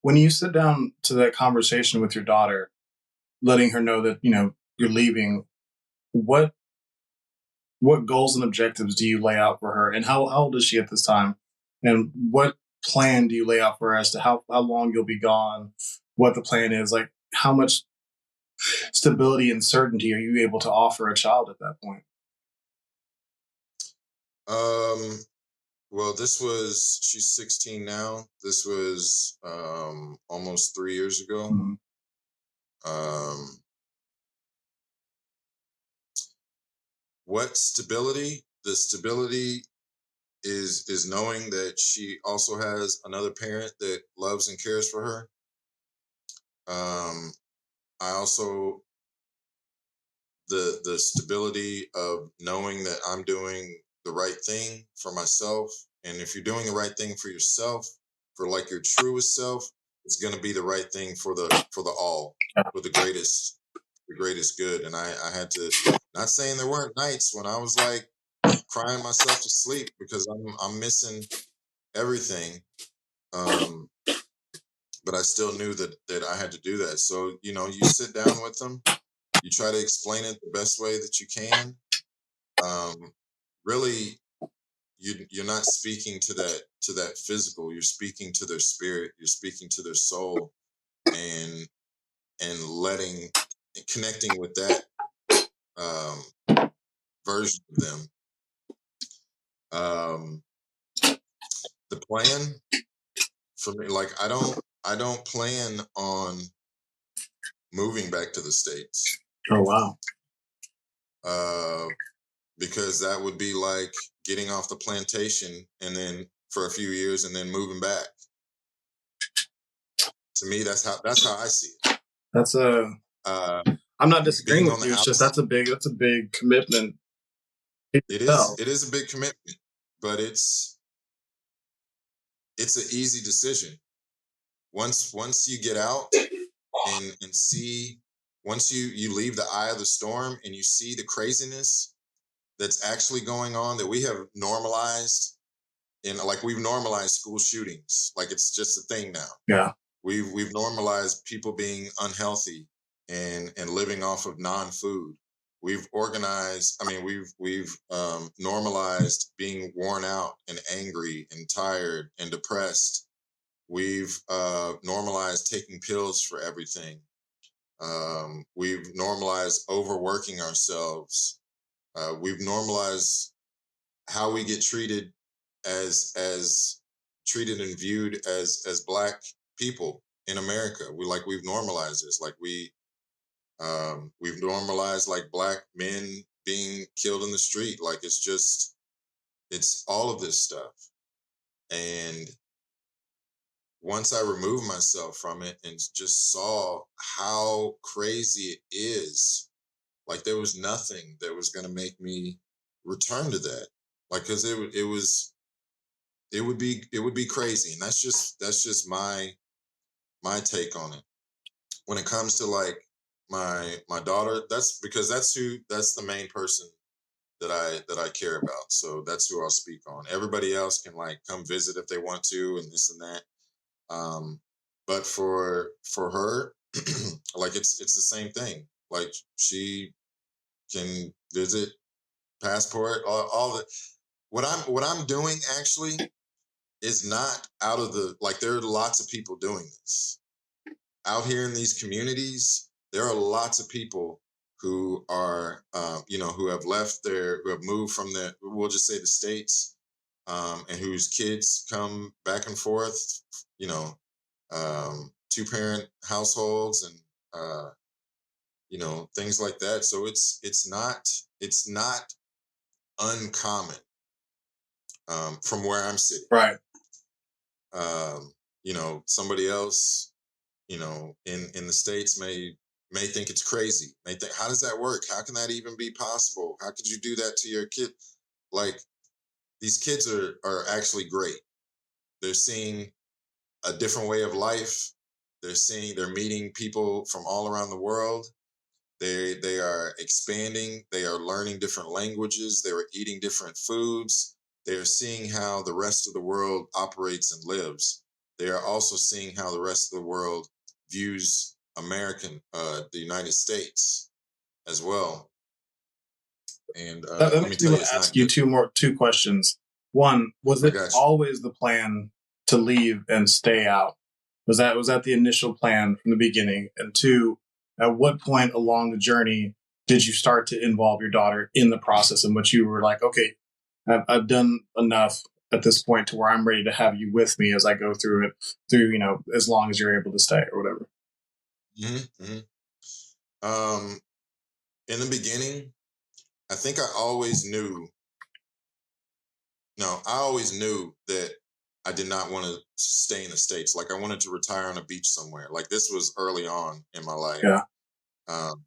When you sit down to that conversation with your daughter, letting her know that, you're leaving, what goals and objectives do you lay out for her? And how old is she at this time? And what plan do you lay out for her as to how long you'll be gone, what the plan is? Like, how much stability and certainty are you able to offer a child at that point? Well, she's 16 now. This was almost 3 years ago. Mm-hmm. What stability? The stability is knowing that she also has another parent that loves and cares for her. I also the stability of knowing that I'm doing the right thing for myself. And if you're doing the right thing for yourself, for like your truest self, it's going to be the right thing for the all, for the greatest good. And I had to, not saying there weren't nights when I was like crying myself to sleep because I'm missing everything. But I still knew that I had to do that. So, you sit down with them, you try to explain it the best way that you can. Really, you're not speaking to that physical. You're speaking to their spirit. You're speaking to their soul, and connecting with that version of them. The plan for me, like I don't plan on moving back to the States. Oh, wow. Because that would be like getting off the plantation and then for a few years and then moving back. To me, that's how I see it. That's I'm not disagreeing with you. It's just that's a big commitment. It is a big commitment, but it's an easy decision. Once you get out and see, once you leave the eye of the storm and you see the craziness that's actually going on, that we have normalized, like we've normalized school shootings, like it's just a thing now. Yeah, we've normalized people being unhealthy and living off of non-food. We've normalized being worn out and angry and tired and depressed. We've normalized taking pills for everything. We've normalized overworking ourselves. We've normalized how we get treated as treated and viewed as Black people in America. We've normalized this. Like we've normalized like Black men being killed in the street. Like it's all of this stuff. And once I removed myself from it and just saw how crazy it is, like there was nothing that was going to make me return to that. Like, cause it would be crazy. And that's just my take on it. When it comes to like my daughter, that's the main person that I care about. So that's who I'll speak on. Everybody else can like come visit if they want to and this and that. But for her, like it's the same thing. Like she can visit, passport, all the what I'm doing actually is not out of the like there are lots of people doing this. Out here in these communities, there are lots of people who are, who have left who have moved from we'll just say the States, and whose kids come back and forth, 2-parent households and, things like that. So it's not uncommon, from where I'm sitting. Right. Somebody else, in the States may think it's crazy. May think, how does that work? How can that even be possible? How could you do that to your kid? Like these kids are actually great. They're seeing a different way of life. They're meeting people from all around the world. They are expanding. They are learning different languages. They are eating different foods. They are seeing how the rest of the world operates and lives. They are also seeing how the rest of the world views the United States as well. And That let me makes me tell you, want to it's ask not you good. two questions. One, was I it got you. always the plan to leave and stay out? Was that the initial plan from the beginning? And two, at what point along the journey did you start to involve your daughter in the process in which you were like, okay, I've done enough at this point to where I'm ready to have you with me as I go through it, as long as you're able to stay or whatever? Mm-hmm, mm-hmm. In the beginning, I think I always knew. No, I always knew that I did not want to stay in the States. Like I wanted to retire on a beach somewhere. Like this was early on in my life. Yeah.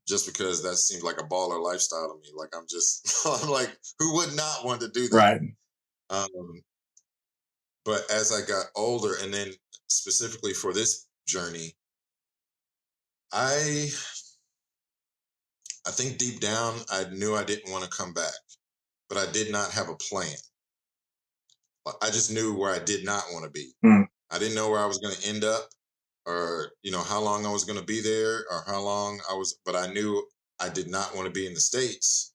Just because that seemed like a baller lifestyle to me. Like I'm like, who would not want to do that? Right. Um, but as I got older, and then specifically for this journey, I think deep down I knew I didn't want to come back, but I did not have a plan. I just knew where I did not want to be. Mm. I didn't know where I was going to end up, or how long I was going to be there, or how long but I knew I did not want to be in the States.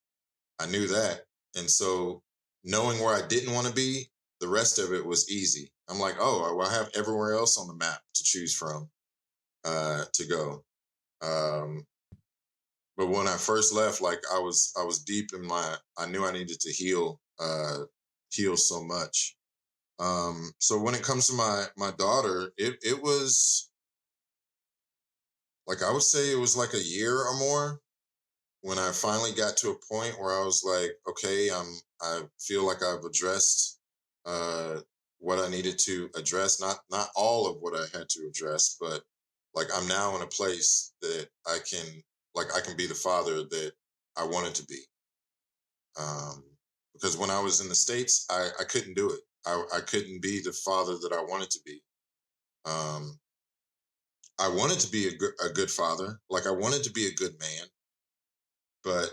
I knew that. And so knowing where I didn't want to be, the rest of it was easy. I'm like, oh, well, I have everywhere else on the map to choose from, to go. But when I first left, like I was deep in I knew I needed to heal so much. So when it comes to my daughter, it was like, I would say it was like a year or more when I finally got to a point where I was like, okay, I feel like I've addressed what I needed to address. Not all of what I had to address, but like I'm now in a place that I can be the father that I wanted to be. Because when I was in the States, I couldn't do it. I couldn't be the father that I wanted to be. Um, I wanted to be a good father. Like I wanted to be a good man, but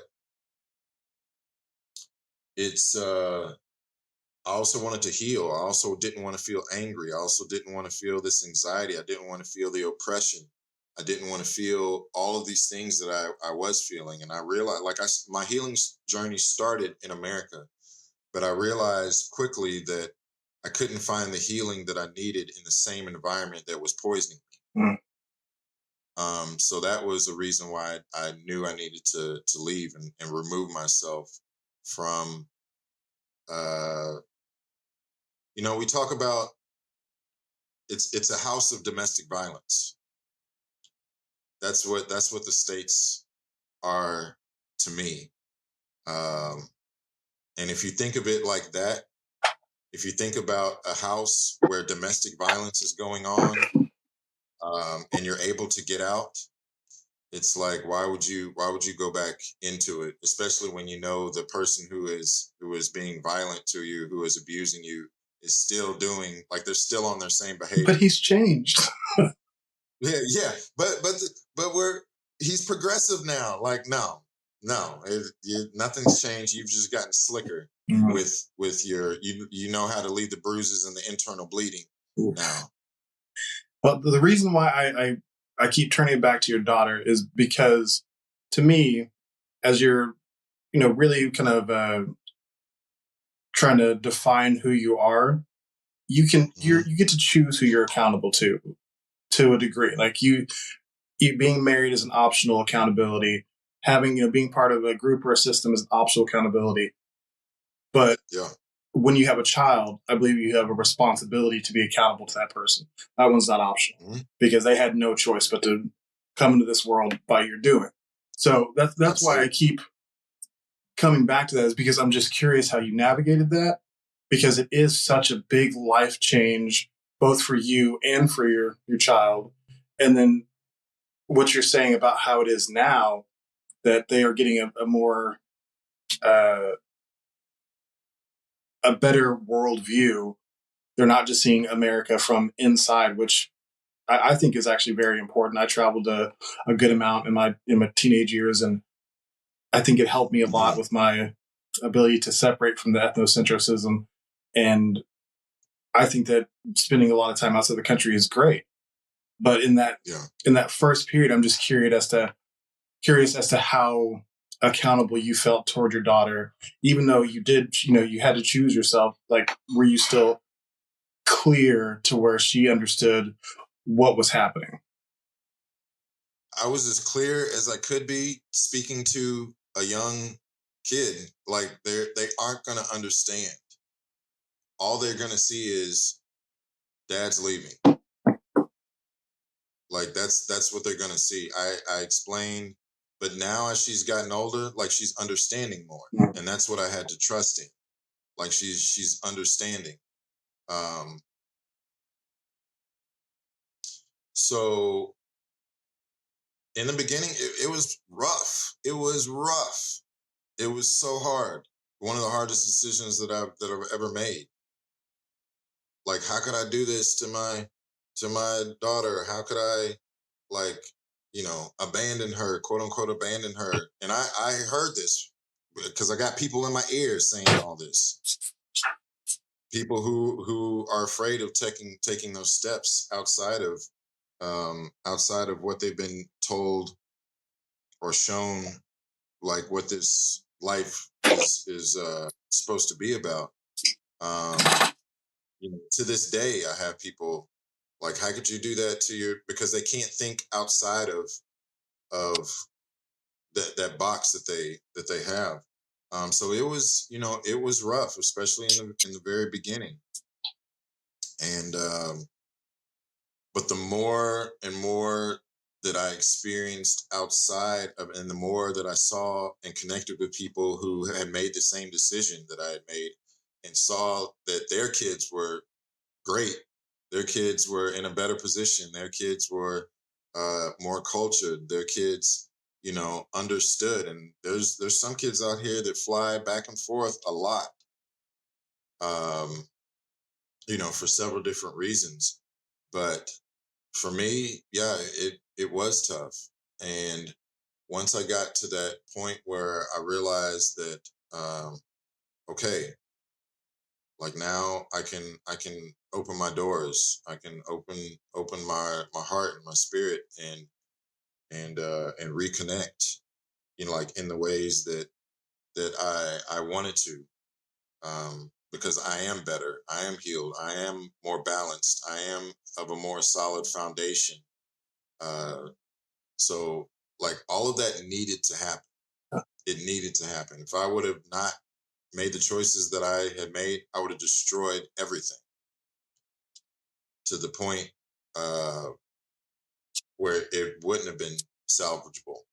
it's I also wanted to heal. I also didn't want to feel angry. I also didn't want to feel this anxiety. I didn't want to feel the oppression. I didn't want to feel all of these things that I was feeling. And I realized, like, my healing journey started in America, but I realized quickly that I couldn't find the healing that I needed in the same environment that was poisoning me. Mm. So that was the reason why I knew I needed to leave and remove myself from, we talk about it's a house of domestic violence. That's what the States are to me. And if you think of it like that, if you think about a house where domestic violence is going on, and you're able to get out, it's like, why would you go back into it, especially when you know the person who is being violent to you, who is abusing you, is still doing, like, they're still on their same behavior. But he's changed. Yeah, but he's progressive now. Like, no, No, nothing's changed. You've just gotten slicker with your, you know how to leave the bruises and the internal bleeding now. Well, the reason why I keep turning it back to your daughter is because, to me, as you're, really kind of trying to define who you are, you get to choose who you're accountable to a degree. Like you being married is an optional accountability. Having, being part of a group or a system is an optional accountability. But when you have a child, I believe you have a responsibility to be accountable to that person. That one's not optional because they had no choice but to come into this world by your doing. So that's why I keep coming back to that, is because I'm just curious how you navigated that, because it is such a big life change, both for you and for your child. And then what you're saying about how it is now, that they are getting a more a better worldview. They're not just seeing America from inside, which I think is actually very important. I traveled a good amount in my teenage years, and I think it helped me a lot with my ability to separate from the ethnocentrism. And I think that spending a lot of time outside the country is great. But in that first period, I'm just curious as to how accountable you felt toward your daughter, even though you did, you had to choose yourself. Like, were you still clear to where she understood what was happening? I was as clear as I could be speaking to a young kid. Like they aren't going to understand. All they're going to see is dad's leaving. Like that's what they're going to see. I explained, but now as she's gotten older, like she's understanding more. And that's what I had to trust in. Like she's understanding. So in the beginning, it was rough. It was rough. It was so hard. One of the hardest decisions that I've ever made. Like, how could I do this to my daughter? How could I, like, abandon her, quote unquote, abandon her? And I heard this because I got people in my ears saying all this. People who are afraid of taking those steps outside of what they've been told or shown, like what this life is supposed to be about. To this day, I have people like, how could you do that to because they can't think outside of that box that they have. So it was, it was rough, especially in the very beginning. And but the more and more that I experienced outside of, and the more that I saw and connected with people who had made the same decision that I had made, and saw that their kids were great, their kids were in a better position, their kids were more cultured, their kids, understood. And there's some kids out here that fly back and forth a lot, for several different reasons. But for me, yeah, it was tough. And once I got to that point where I realized that, okay, like now I can open my doors, I can open my heart and my spirit, and reconnect, like in the ways that I wanted to, because I am better, I am healed, I am more balanced, I am of a more solid foundation. So like all of that needed to happen. It needed to happen. If I would have not made the choices that I had made, I would have destroyed everything to the point where it wouldn't have been salvageable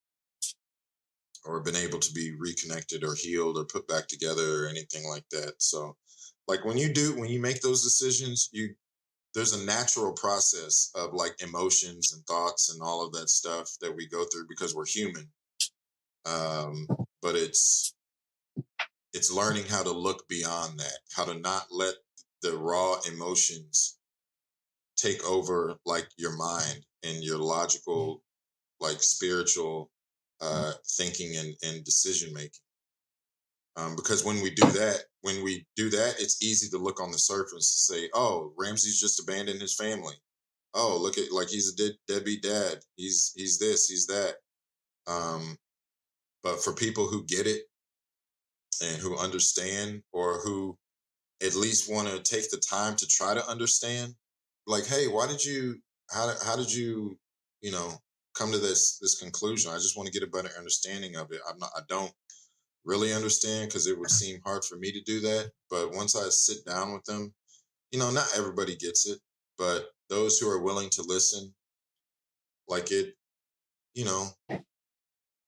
or been able to be reconnected or healed or put back together or anything like that. So like when you make those decisions, there's a natural process of like emotions and thoughts and all of that stuff that we go through because we're human. But it's learning how to look beyond that, how to not let the raw emotions take over like your mind and your logical, like spiritual thinking and decision making. Because when we do that, it's easy to look on the surface and say, "Oh, Ramses just abandoned his family. Oh, look at like he's a deadbeat dad. He's this, he's that." But for people who get it and who understand, or who at least want to take the time to try to understand, like, hey, why did you? How did you? You know, come to this conclusion? I just want to get a better understanding of it. I don't really understand because it would seem hard for me to do that. But once I sit down with them, not everybody gets it, but those who are willing to listen, like it, you know,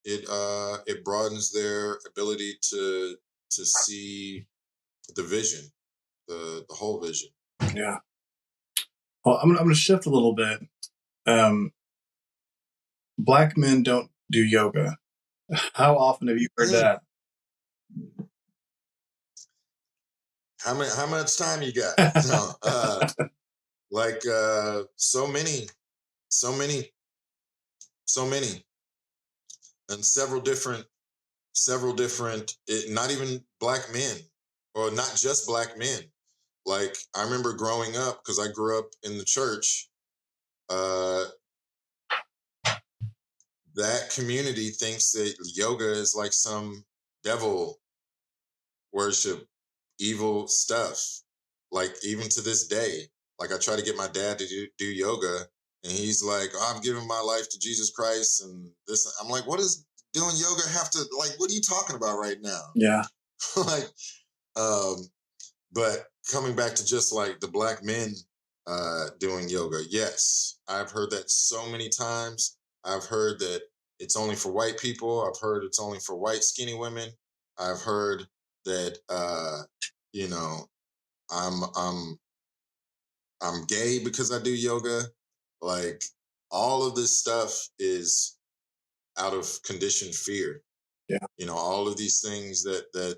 it broadens their ability to see the vision, the whole vision. Yeah. Well, I'm going to shift a little bit. Black men don't do yoga. How often have you heard that? How much time you got? No, so many, and several different, not even Black men, or not just Black men. Like, I remember growing up, because I grew up in the church. That community thinks that yoga is like some devil worship, evil stuff. Like, even to this day, like, I try to get my dad to do yoga, and he's like, "Oh, I'm giving my life to Jesus Christ," and this. I'm like, "What does doing yoga have to, like, what are you talking about right now?" Yeah. Like, but coming back to just like the Black men doing yoga, yes, I've heard that so many times. I've heard that it's only for white people. I've heard it's only for white skinny women. I've heard that you know I'm I'm I'm gay because I do yoga. Like, all of this stuff is out of conditioned fear. Yeah. All of these things that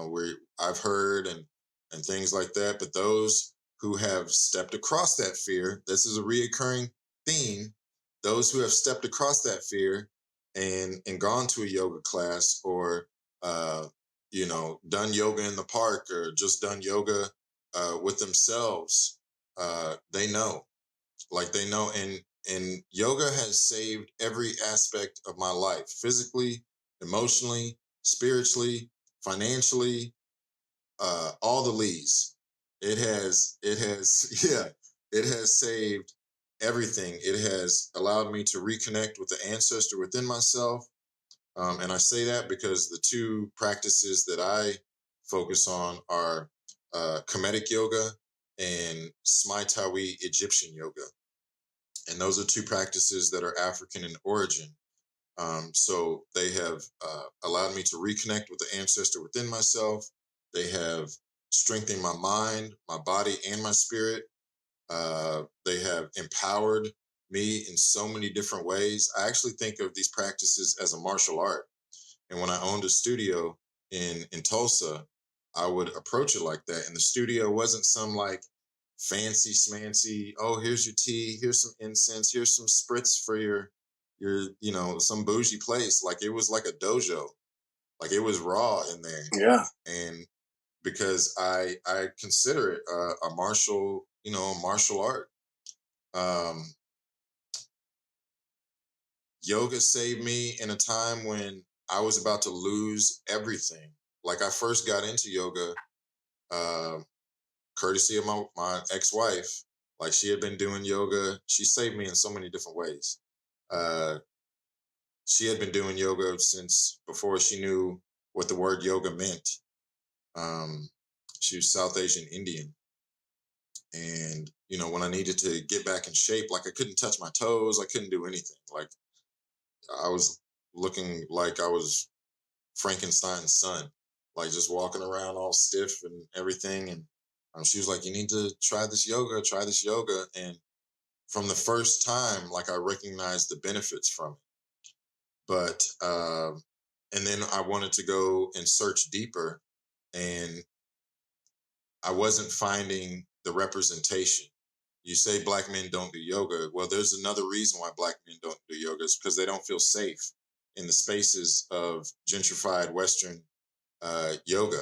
where I've heard and things like that. But those who have stepped across that fear, this is a reoccurring theme. Those who have stepped across that fear and gone to a yoga class, or done yoga in the park, or just done yoga with themselves, they know. Like, they know, and yoga has saved every aspect of my life: physically, emotionally, spiritually, financially, all the leads. Yeah, it has saved everything. It has allowed me to reconnect with the ancestor within myself. And I say that because the two practices that I focus on are Kemetic yoga and Smai-Tawi Egyptian yoga. And those are two practices that are African in origin. So they have allowed me to reconnect with the ancestor within myself. They have strengthened my mind, my body, and my spirit. They have empowered me in so many different ways. I actually think of these practices as a martial art. And when I owned a studio in Tulsa, I would approach it like that. And the studio wasn't some like fancy smancy, "Oh, here's your tea, here's some incense, here's some spritz for your some bougie place." Like, it was like a dojo. Like, it was raw in there. Yeah. And because I consider it a martial art. Yoga saved me in a time when I was about to lose everything. Like, I first got into yoga courtesy of my ex-wife. Like, she had been doing yoga. She saved me in so many different ways. She had been doing yoga since before she knew what the word yoga meant. She was South Asian Indian. And, when I needed to get back in shape, like, I couldn't touch my toes. I couldn't do anything. Like, I was looking like I was Frankenstein's son, like, just walking around all stiff and everything. And she was like, "You need to try this yoga, try this yoga." And from the first time, like, I recognized the benefits from it. But, and then I wanted to go and search deeper, and I wasn't finding the representation. You say Black men don't do yoga. Well, there's another reason why Black men don't do yoga, is because they don't feel safe in the spaces of gentrified Western yoga.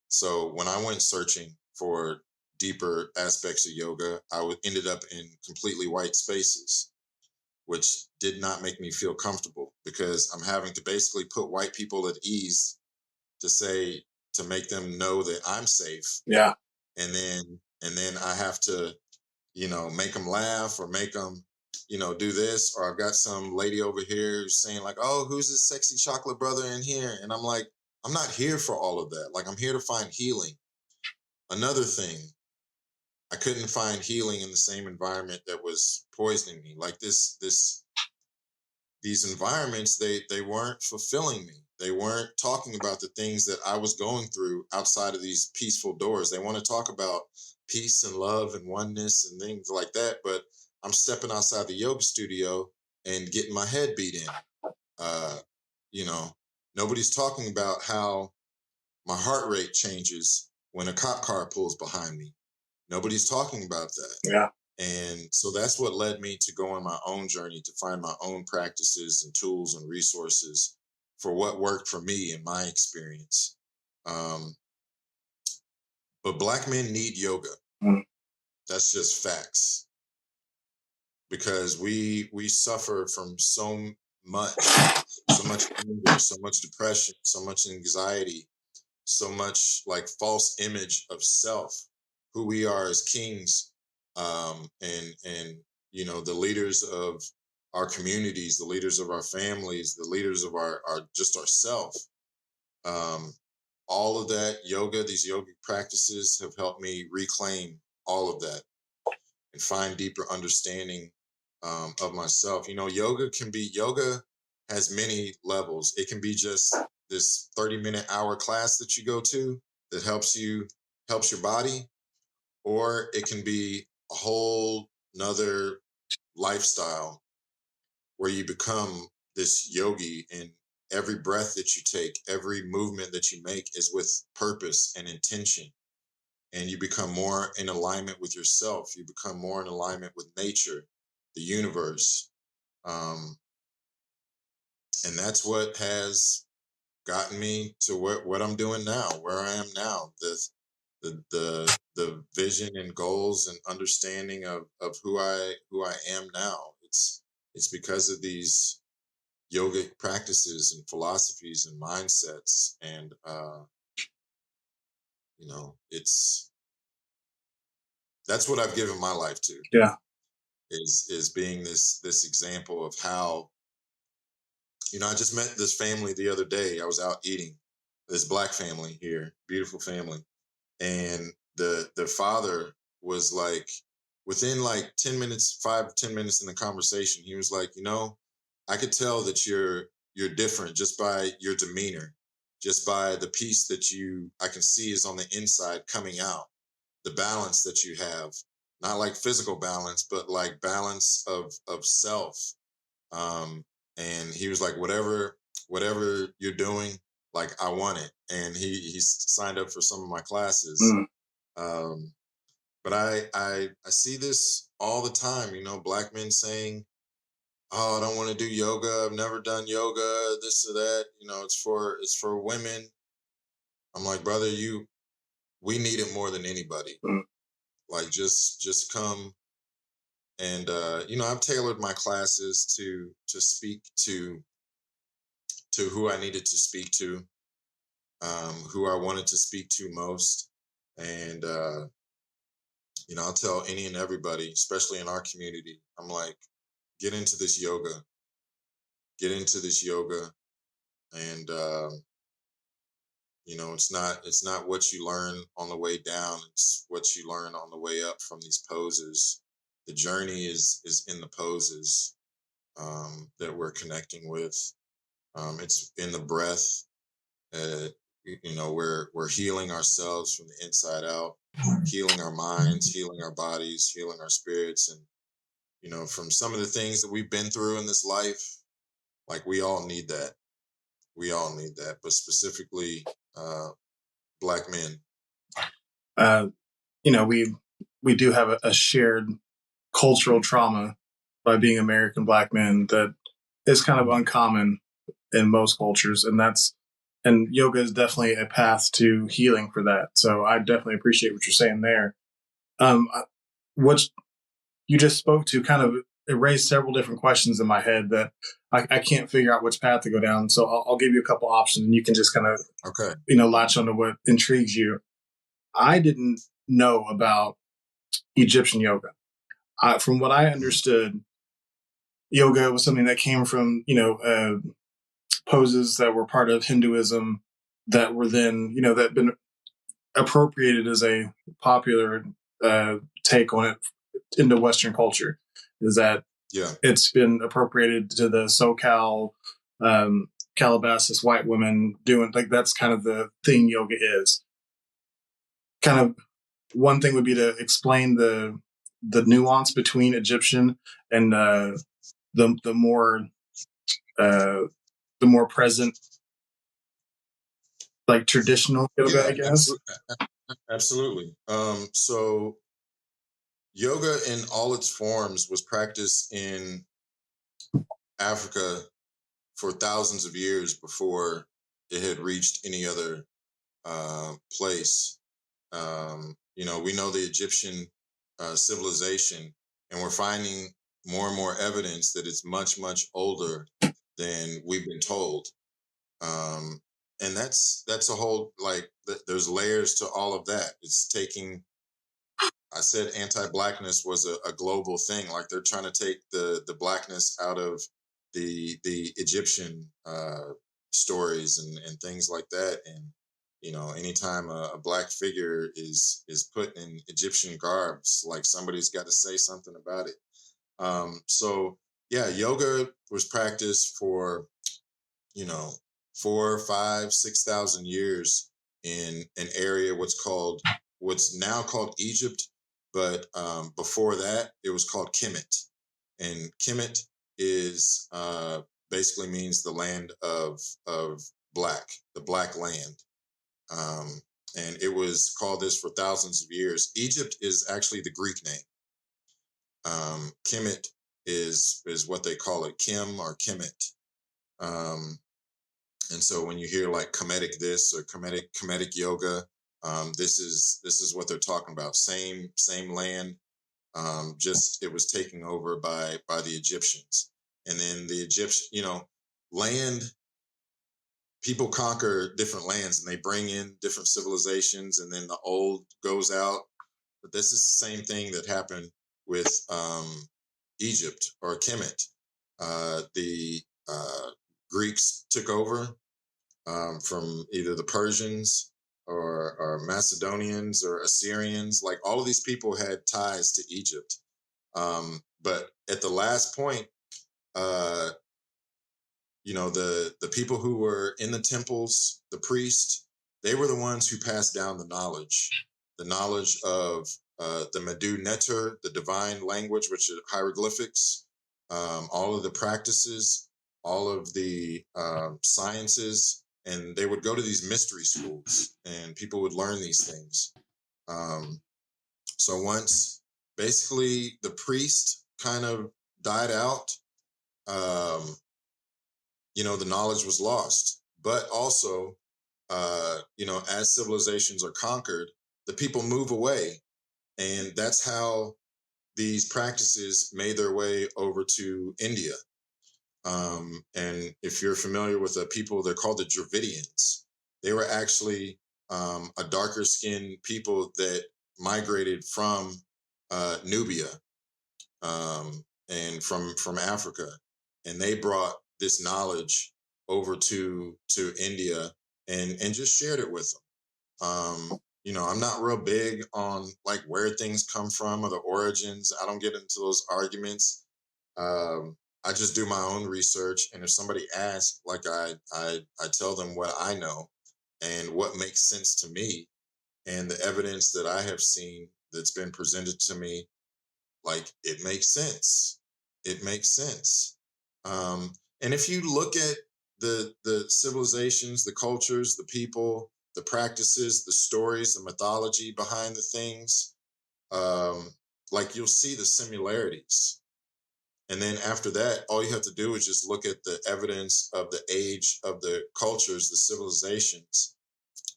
So when I went searching for deeper aspects of yoga, ended up in completely white spaces, which did not make me feel comfortable, because I'm having to basically put white people at ease to make them know that I'm safe. Yeah. And then I have to, make them laugh or make them, do this. Or I've got some lady over here who's saying like, oh, who's this sexy chocolate brother in here? And I'm like, I'm not here for all of that. Like, I'm here to find healing. Another thing, I couldn't find healing in the same environment that was poisoning me. Like these environments, they weren't fulfilling me. They weren't talking about the things that I was going through outside of these peaceful doors. They want to talk about peace and love and oneness and things like that, but I'm stepping outside the yoga studio and getting my head beat in. You know, nobody's talking about how my heart rate changes when a cop car pulls behind me. Nobody's talking about that. Yeah. And so that's what led me to go on my own journey to find my own practices and tools and resources for what worked for me in my experience. But Black men need yoga. Mm. That's just facts. Because we suffer from so much anger, so much depression, so much anxiety, so much like false image of self, who we are as kings, and the leaders of our communities, the leaders of our families, the leaders of our just ourself. All of that these yogic practices have helped me reclaim all of that and find deeper understanding of myself. Yoga has many levels. It can be just this 30-minute hour class that you go to that helps your body, or it can be a whole nother lifestyle where you become this yogi, and every breath that you take, every movement that you make is with purpose and intention. And you become more in alignment with yourself. You become more in alignment with nature, the universe. And that's what has gotten me to what I'm doing now, where I am now. The vision and goals and understanding of who I am now. It's because of these yogic practices and philosophies and mindsets, and that's what I've given my life to. Yeah. Is being this example of how, I just met this family the other day. I was out eating, this Black family here, beautiful family. And the father was like, within like 10 minutes, 5-10 minutes in the conversation, he was like, I could tell that you're different just by your demeanor, just by the peace that I can see is on the inside coming out, the balance that you have, not like physical balance, but like balance of self. And he was like, whatever you're doing, like, I want it. And he signed up for some of my classes. But I see this all the time, Black men saying, oh, I don't want to do yoga. I've never done yoga, this or that. It's for women. I'm like, brother, we need it more than anybody. Like, just come. And, I've tailored my classes to speak to who I needed to speak to, who I wanted to speak to most. And, I'll tell any and everybody, especially in our community, I'm like, get into this yoga. And, it's not what you learn on the way down. It's what you learn on the way up from these poses. The journey is in the poses that we're connecting with. It's in the breath. We're healing ourselves from the inside out, healing our minds, healing our bodies, healing our spirits. And, from some of the things that we've been through in this life, like, we all need that. But specifically, Black men. We do have a shared cultural trauma by being American Black men that is kind of uncommon in most cultures, and yoga is definitely a path to healing for that. So I definitely appreciate what you're saying there. What you just spoke to kind of it raised several different questions in my head that I can't figure out which path to go down. So I'll give you a couple options, and you can just kind of latch onto what intrigues you. I didn't know about Egyptian yoga. From what I understood, yoga was something that came from poses that were part of Hinduism that were then that had been appropriated as a popular take on it into Western culture. Is that it's been appropriated to the SoCal Calabasas white women doing that's kind of the thing yoga is. Kind of one thing would be to explain the nuance between Egyptian and the more present traditional yoga, I guess. Absolutely. So yoga in all its forms was practiced in Africa for thousands of years before it had reached any other place. We know the Egyptian civilization, and we're finding more and more evidence that it's much, much older than we've been told. And that's a whole there's layers to all of that. It's taking. I said anti-blackness was a global thing. Like they're trying to take the blackness out of the Egyptian stories and things like that. And anytime a black figure is put in Egyptian garbs, like somebody's got to say something about it. So yeah, yoga was practiced for 4, 5, 6,000 years in an area what's now called Egypt, but before that it was called Kemet, and Kemet is basically means the land of black, the black land, and it was called this for thousands of years. Egypt is actually the Greek name. Kemet is what they call it, Kim or Kemet. And so when you hear like Kemetic this or Kemetic yoga, this is what they're talking about. Same land, just it was taken over by the Egyptians, and then the Egyptian, land. People conquer different lands and they bring in different civilizations, and then the old goes out. But this is the same thing that happened with Egypt or Kemet. The Greeks took over from either the Persians or Macedonians or Assyrians. Like all of these people had ties to Egypt. But at the last point, the people who were in the temples, the priests, they were the ones who passed down the knowledge of the Medu Neter, the divine language, which are hieroglyphics, all of the practices, all of the sciences, and they would go to these mystery schools, and people would learn these things. So once basically the priest kind of died out, the knowledge was lost. But also, as civilizations are conquered, the people move away. And that's how these practices made their way over to India. And if you're familiar with the people, they're called the Dravidians. They were actually a darker skinned people that migrated from Nubia and from Africa. And they brought this knowledge over to India and just shared it with them. I'm not real big on like where things come from or the origins. I don't get into those arguments. I just do my own research, and if somebody asks, like I tell them what I know and what makes sense to me, and the evidence that I have seen that's been presented to me, like it makes sense. It makes sense. And if you look at the civilizations, the cultures, the people, the practices, the stories, the mythology behind the things, like you'll see the similarities. And then after that, all you have to do is just look at the evidence of the age of the cultures, the civilizations,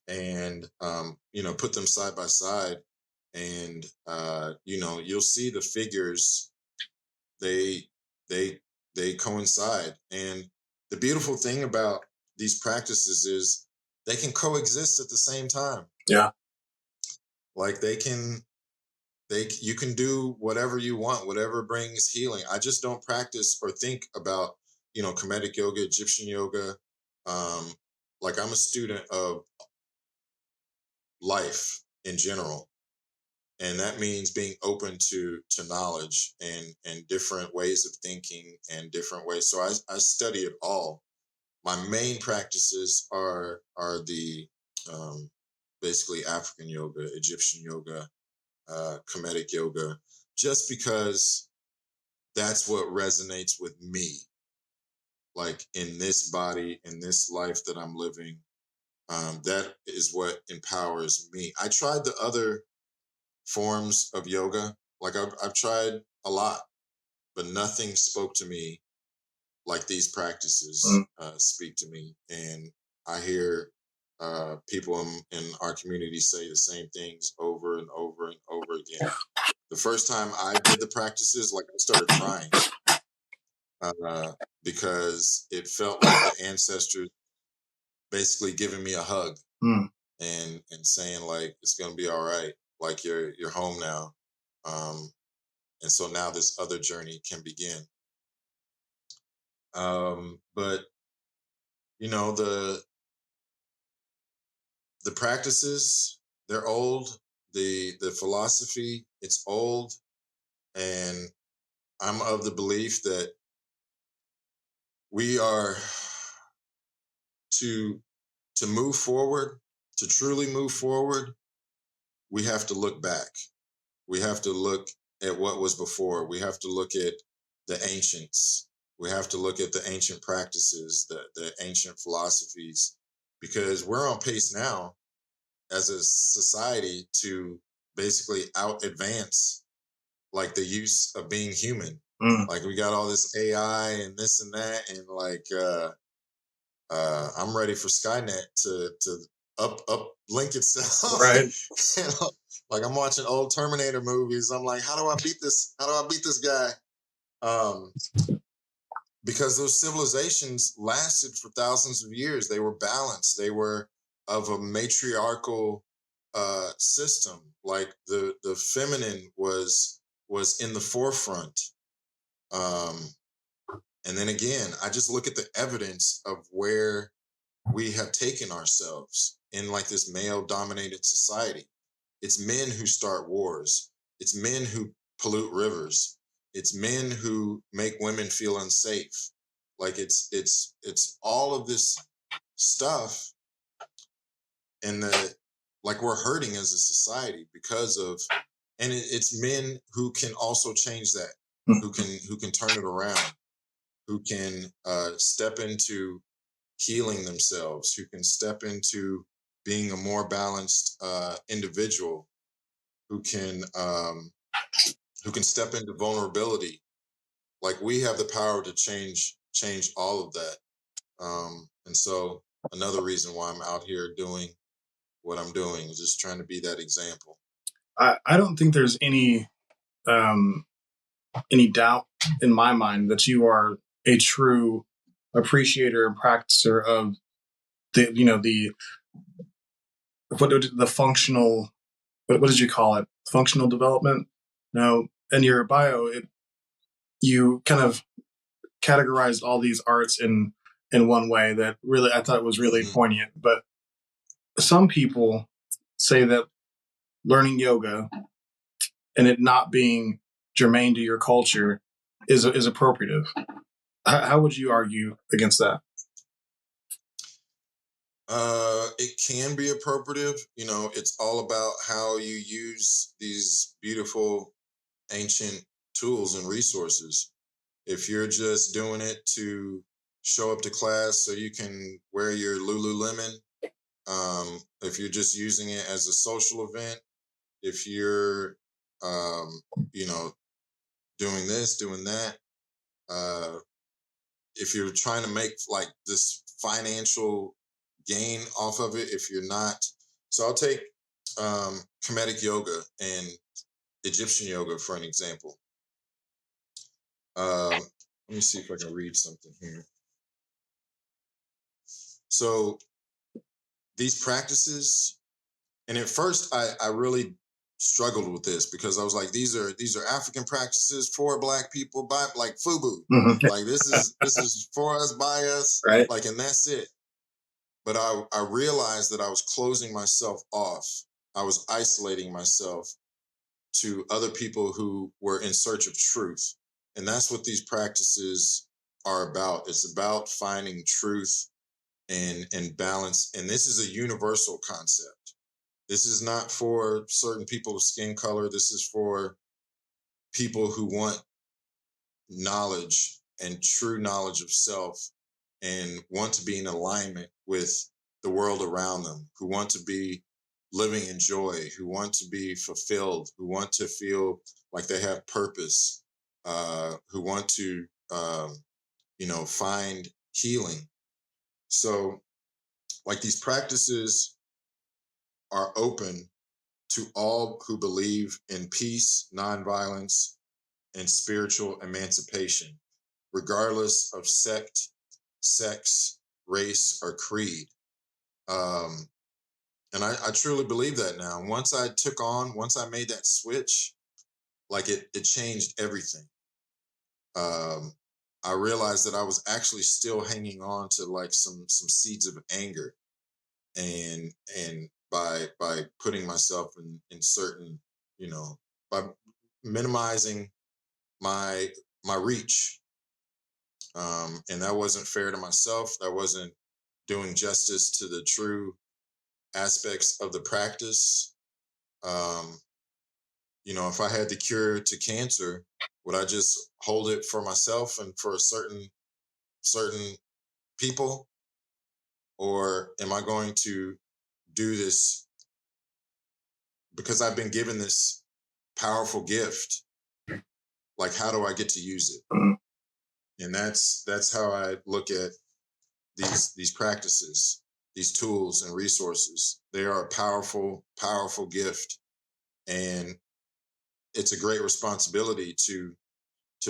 and put them side by side, and you'll see the figures. They they they coincide, and the beautiful thing about these practices is they can coexist at the same time. Yeah. Like you can do whatever you want, whatever brings healing. I just don't practice or think about Kemetic yoga, Egyptian yoga. Like, I'm a student of life in general, and that means being open to knowledge and different ways of thinking and different ways. So I study it all. My main practices are the basically African yoga, Egyptian yoga, Kemetic yoga, just because that's what resonates with me. Like, in this body, in this life that I'm living, that is what empowers me. I tried the other forms of yoga. Like, I've tried a lot, but nothing spoke to me like these practices speak to me. And I hear people in our community say the same things over and over and over again. The first time I did the practices, like, I started crying because it felt like the ancestors basically giving me a hug and saying, like, it's gonna be all right. Like, you're home now. And so now this other journey can begin. But the practices, they're old. The philosophy, it's old, and I'm of the belief that we are to move forward, to truly move forward. We have to look back. We have to look at what was before. We have to look at the ancients. We have to look at the ancient practices, the ancient philosophies, because we're on pace now as a society to basically out advance, like, the use of being human. Like, we got all this AI and this and that, and like I'm ready for Skynet to uplink itself. Right. Like, I'm watching old Terminator movies. I'm like, how do I beat this? How do I beat this guy? Because those civilizations lasted for thousands of years. They were balanced. They were of a matriarchal system. Like, the feminine was in the forefront. And then again, I just look at the evidence of where we have taken ourselves in, like, this male-dominated society. It's men who start wars. It's men who pollute rivers. It's men who make women feel unsafe. Like, it's all of this stuff, and like, we're hurting as a society because of, and it's men who can also change that, who can turn it around, who can step into healing themselves, who can step into being a more balanced individual, who can step into vulnerability. Like, we have the power to change all of that. And so another reason why I'm out here doing what I'm doing is just trying to be that example. I don't think there's any doubt in my mind that you are a true appreciator and practicer of the functional, what did you call it? Functional development. Now, in your bio, you kind of categorized all these arts in one way that really I thought was really poignant. But some people say that learning yoga and it not being germane to your culture is appropriative. How would you argue against that? It can be appropriative. It's all about how you use these beautiful ancient tools and resources. If you're just doing it to show up to class so you can wear your Lululemon, if you're just using it as a social event, if you're, doing this, doing that, if you're trying to make like this financial gain off of it, if you're not, so I'll take Kemetic yoga and Egyptian yoga for an example. Let me see if I can read something here. So these practices, and at first I really struggled with this because I was like, these are African practices for Black people, by like FUBU. Mm-hmm. Like this is for us, by us, right? like, and that's it. But I realized that I was closing myself off. I was isolating myself to other people who were in search of truth. And that's what these practices are about. It's about finding truth and balance. And this is a universal concept. This is not for certain people of skin color. This is for people who want knowledge and true knowledge of self and want to be in alignment with the world around them, who want to be living in joy, who want to be fulfilled, who want to feel like they have purpose, who want to, find healing. So, like, these practices are open to all who believe in peace, nonviolence, and spiritual emancipation, regardless of sect, sex, race, or creed. And I truly believe that now. Once I made that switch, like it changed everything. I realized that I was actually still hanging on to like some seeds of anger, and by putting myself in certain, by minimizing my reach, and that wasn't fair to myself. That wasn't doing justice to the true aspects of the practice. Um, if I had the cure to cancer, would I just hold it for myself and for certain people, or am I going to do this because I've been given this powerful gift? Like, how do I get to use it? And that's how I look at these practices, these tools and resources. They are a powerful, powerful gift, and it's a great responsibility to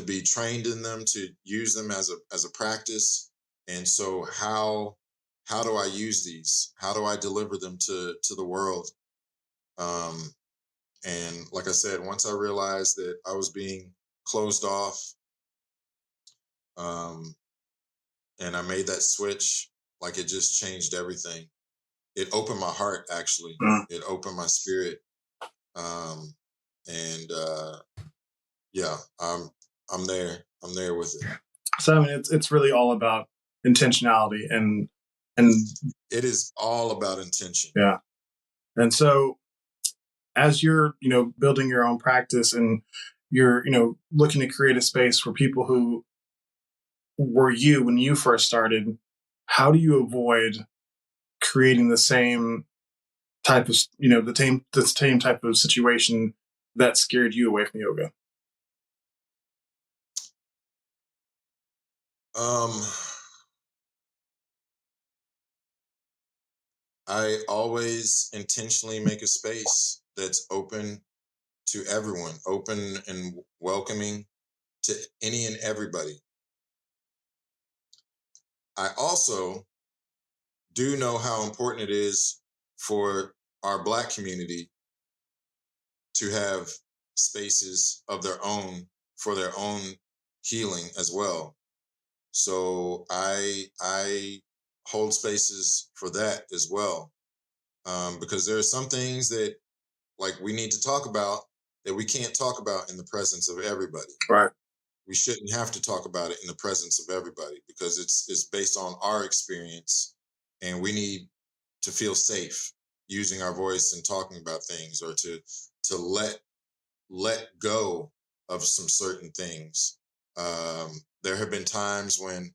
be trained in them, to use them as a practice. And so how do I use these? How do I deliver them to the world? And like I said, once I realized that I was being closed off, um, and I made that switch, like, it just changed everything. It opened my heart, actually. It opened my spirit. And yeah, I'm there. I'm there with it. So I mean, it's really all about intentionality, and it is all about intention. Yeah. And so, as you're building your own practice, and you're looking to create a space for people who were you when you first started, how do you avoid creating the same type of the same type of situation that scared you away from yoga? I always intentionally make a space that's open to everyone, open and welcoming to any and everybody. I also do know how important it is for our Black community to have spaces of their own for their own healing as well. So I hold spaces for that as well, because there are some things that, like, we need to talk about that we can't talk about in the presence of everybody. Right. We shouldn't have to talk about it in the presence of everybody because it's based on our experience, and we need to feel safe using our voice and talking about things, or to let go of some certain things. There have been times when,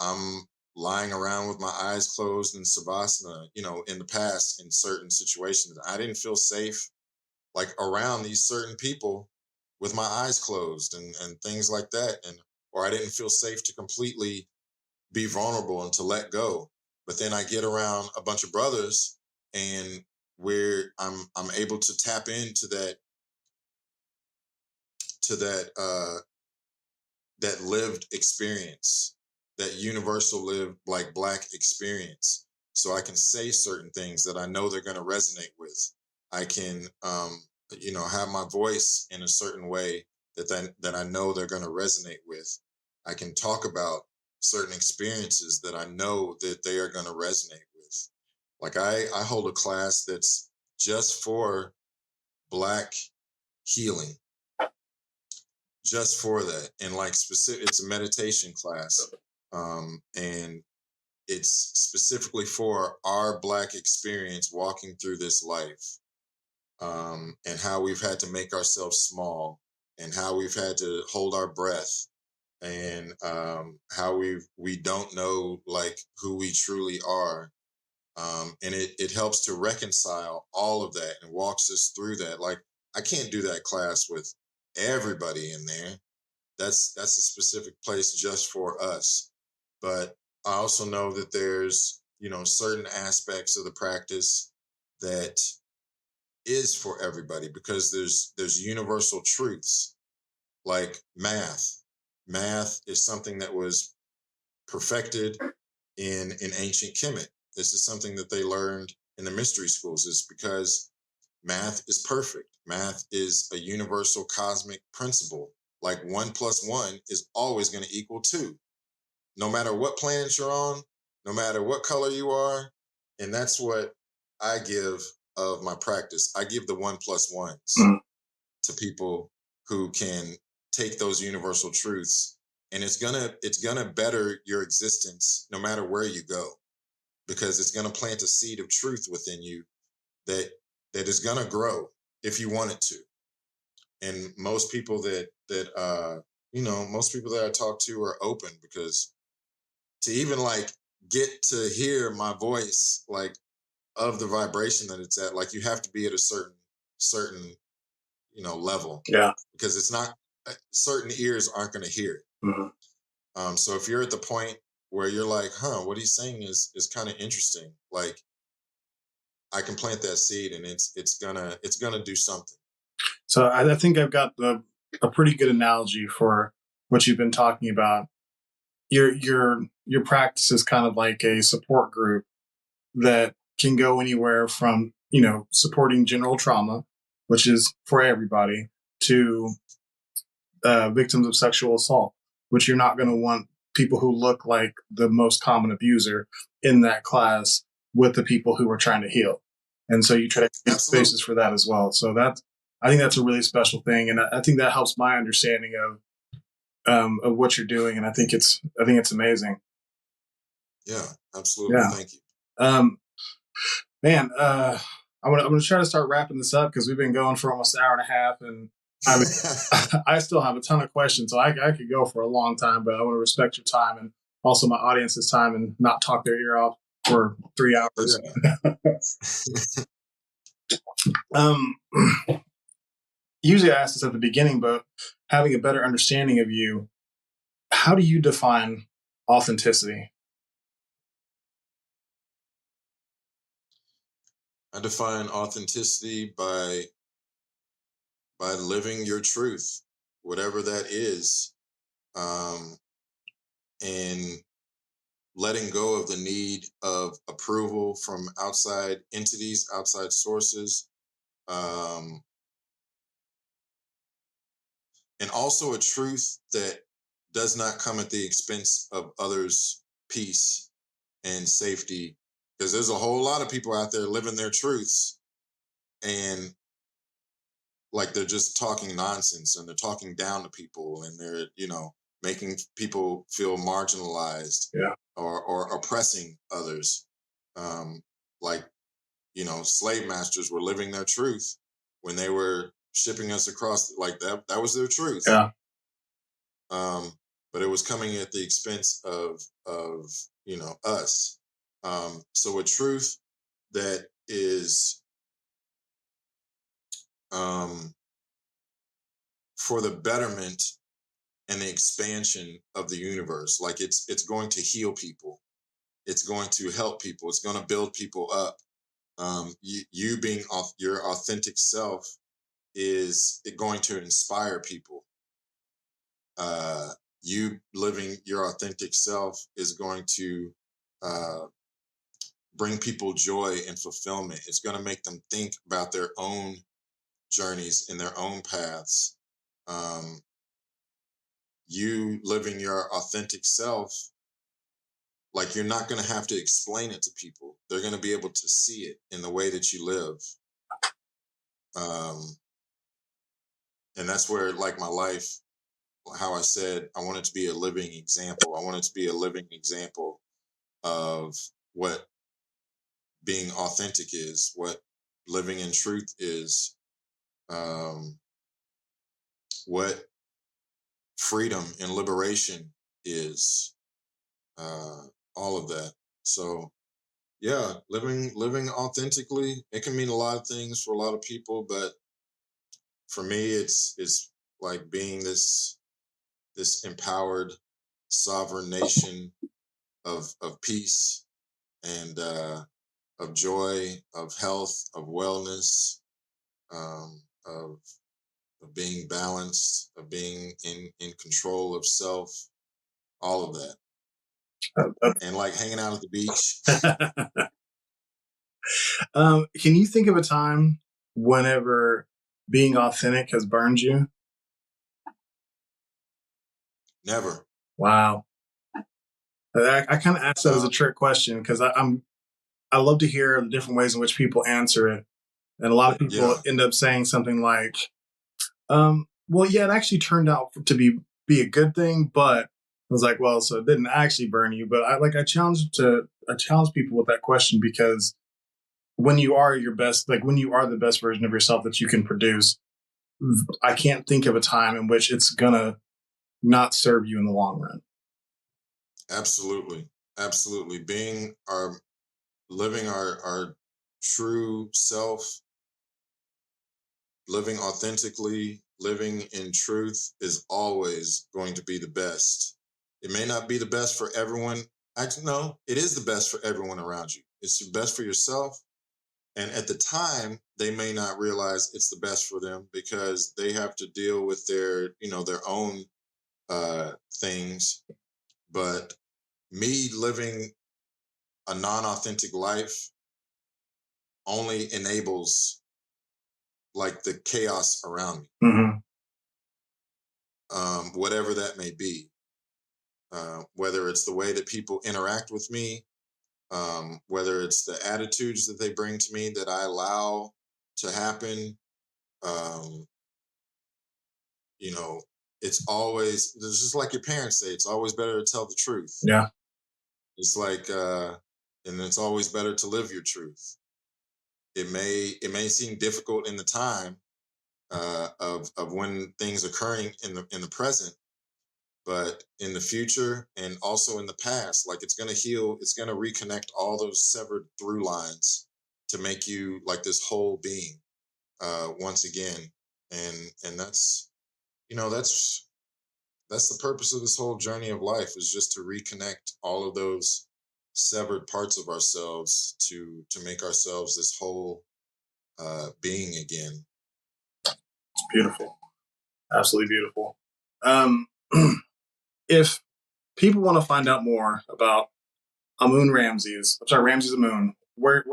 I'm lying around with my eyes closed in Savasana, in the past, in certain situations. I didn't feel safe, like, around these certain people with my eyes closed and things like that. Or or I didn't feel safe to completely be vulnerable and to let go. But then I get around a bunch of brothers, and where I'm able to tap into that lived experience, that universal lived like Black experience. So I can say certain things that I know they're going to resonate with. I can, have my voice in a certain way that I know they're going to resonate with. I can talk about certain experiences that I know that they are going to resonate with. Like I hold a class that's just for Black healing, just for that. And like specific, it's a meditation class. And it's specifically for our Black experience walking through this life. And how we've had to make ourselves small, and how we've had to hold our breath, and how we don't know like who we truly are. And it helps to reconcile all of that and walks us through that. Like I can't do that class with everybody in there. That's a specific place just for us. But I also know that there's, certain aspects of the practice that is for everybody, because there's universal truths like math. Math is something that was perfected in ancient Kemet. This is something that they learned in the mystery schools, is because math is perfect. Math is a universal cosmic principle. Like 1 + 1 is always going to equal 2, no matter what planet you're on, no matter what color you are. And that's what I give of my practice. I give the 1 + 1s to people who can take those universal truths, and it's gonna better your existence no matter where you go, because it's gonna plant a seed of truth within you that is gonna grow if you want it to. And most people most people that I talk to are open, because to even like get to hear my voice, like of the vibration that it's at, like you have to be at a certain level. Yeah. Because it's not, certain ears aren't going to hear it. Mm-hmm. So if you're at the point where you're like, what he's saying is kind of interesting, like I can plant that seed, and it's gonna do something. So I think I've got a pretty good analogy for what you've been talking about. Your practice is kind of like a support group that can go anywhere from, supporting general trauma, which is for everybody, to victims of sexual assault, which you're not going to want people who look like the most common abuser in that class with the people who are trying to heal. And so you try to make spaces for that as well. So I think that's a really special thing. And I think that helps my understanding of what you're doing. And I think it's amazing. Yeah, absolutely. Yeah. Thank you. Man, I'm gonna try to start wrapping this up, because we've been going for almost an hour and a half, and I mean, I still have a ton of questions, so I could go for a long time, but I want to respect your time and also my audience's time and not talk their ear off for 3 hours. Yeah. Usually I ask this at the beginning, but having a better understanding of you, how do you define authenticity? I define authenticity by living your truth, whatever that is, and letting go of the need of approval from outside entities, outside sources, and also a truth that does not come at the expense of others' peace and safety. Because there's a whole lot of people out there living their truths, and like they're just talking nonsense, and they're talking down to people, and they're making people feel marginalized, Yeah. or oppressing others. Like slave masters were living their truth when they were shipping us across, like that was their truth. Yeah. But it was coming at the expense of us. So a truth that is for the betterment and the expansion of the universe. Like it's going to heal people. It's going to help people. It's going to build people up. You being your authentic self is going to inspire people. You living your authentic self is going to uh, bring people joy and fulfillment. It's going to make them think about their own journeys and their own paths. You living your authentic self, like you're not going to have to explain it to people. They're going to be able to see it in the way that you live. And that's where, like, my life, how I said, I want it to be a living example. I want it to be a living example of what being authentic is, what living in truth is, what freedom and liberation is, all of that. So yeah, living authentically, it can mean a lot of things for a lot of people, but for me it's like being this empowered sovereign nation of peace and of joy, of health, of wellness, of being balanced, of being in control of self, all of that. And like hanging out at the beach. Can you think of a time whenever being authentic has burned you? Never. Wow. I kind of asked that as a trick question because I love to hear the different ways in which people answer it, and a lot of people end up saying something like, "Well, yeah, it actually turned out to be a good thing," but I was like, "Well, so it didn't actually burn you." But I challenge people with that question because when you are your best, like when you are the best version of yourself that you can produce, I can't think of a time in which it's gonna not serve you in the long run. Absolutely. Living our true self, living authentically, living in truth is always going to be the best. It may not be the best for everyone. Actually, no, it is the best for everyone around you. It's the best for yourself. And at the time, they may not realize it's the best for them because they have to deal with their own things. But me living a non-authentic life only enables like the chaos around me, Mm-hmm. whatever that may be. Whether it's the way that people interact with me, whether it's the attitudes that they bring to me that I allow to happen, um, it's just like your parents say, it's always better to tell the truth. Yeah. It's like, and it's always better to live your truth. It may seem difficult in the time of when things occurring in the present, but in the future and also in the past, like it's going to heal. It's going to reconnect all those severed through lines to make you like this whole being once again. And that's that's the purpose of this whole journey of life, is just to reconnect all of those severed parts of ourselves to make ourselves this whole being again. It's beautiful. Absolutely beautiful. If people want to find out more about Ramses Amun, where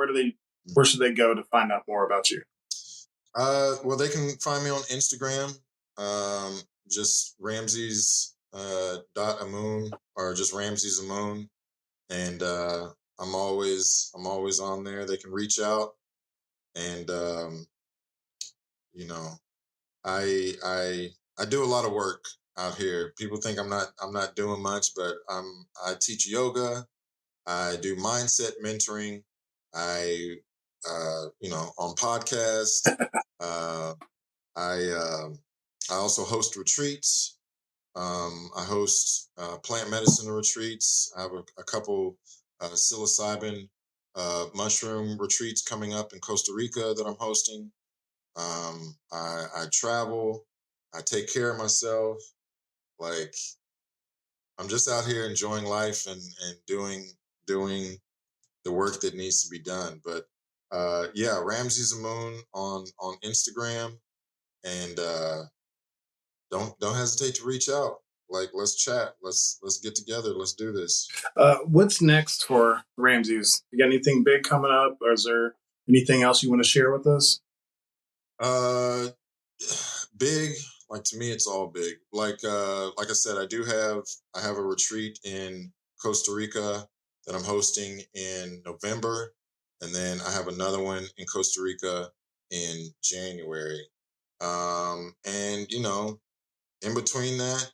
should they go to find out more about you? Well, they can find me on Instagram, just Ramses .Amun, or just Ramses Amun, and I'm always on there. They can reach out, and you know, I do a lot of work out here. People think I'm not doing much, but I teach yoga. I do mindset mentoring. I on podcasts. I also host retreats. I host plant medicine retreats. I have a couple psilocybin mushroom retreats coming up in Costa Rica that I'm hosting. I travel. I take care of myself. Like, I'm just out here enjoying life and doing the work that needs to be done. But yeah, Ramses Amun on Instagram, and don't hesitate to reach out. Like, let's chat. Let's get together. Let's do this. What's next for Ramses? You got anything big coming up, or is there anything else you want to share with us? Big, like, to me, it's all big. Like I said, I have a retreat in Costa Rica that I'm hosting in November, and then I have another one in Costa Rica in January. And in between that,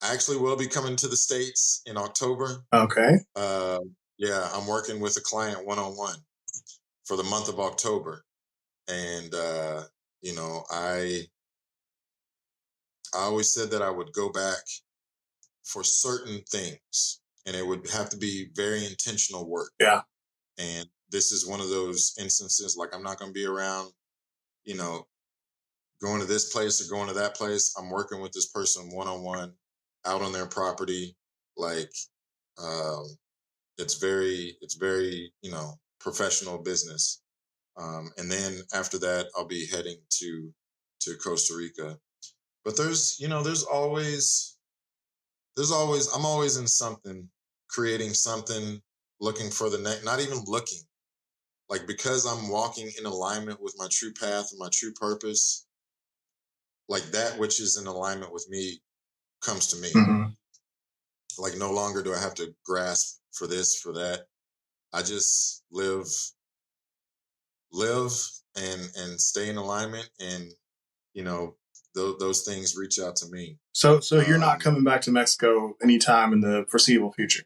I actually will be coming to the States in October. Okay. Yeah, I'm working with a client one-on-one for the month of October. And I always said that I would go back for certain things, and it would have to be very intentional work. Yeah. And this is one of those instances. Like, I'm not going to be around, going to this place or going to that place. I'm working with this person one-on-one out on their property. Like, um, it's very, professional business. And then after that, I'll be heading to Costa Rica. But I'm always in something, creating something, looking for the next, not even looking. Like, because I'm walking in alignment with my true path and my true purpose, like, that which is in alignment with me comes to me. Mm-hmm. Like, no longer do I have to grasp for this, for that. I just live and stay in alignment, and those things reach out to me. So you're not coming back to Mexico anytime in the foreseeable future?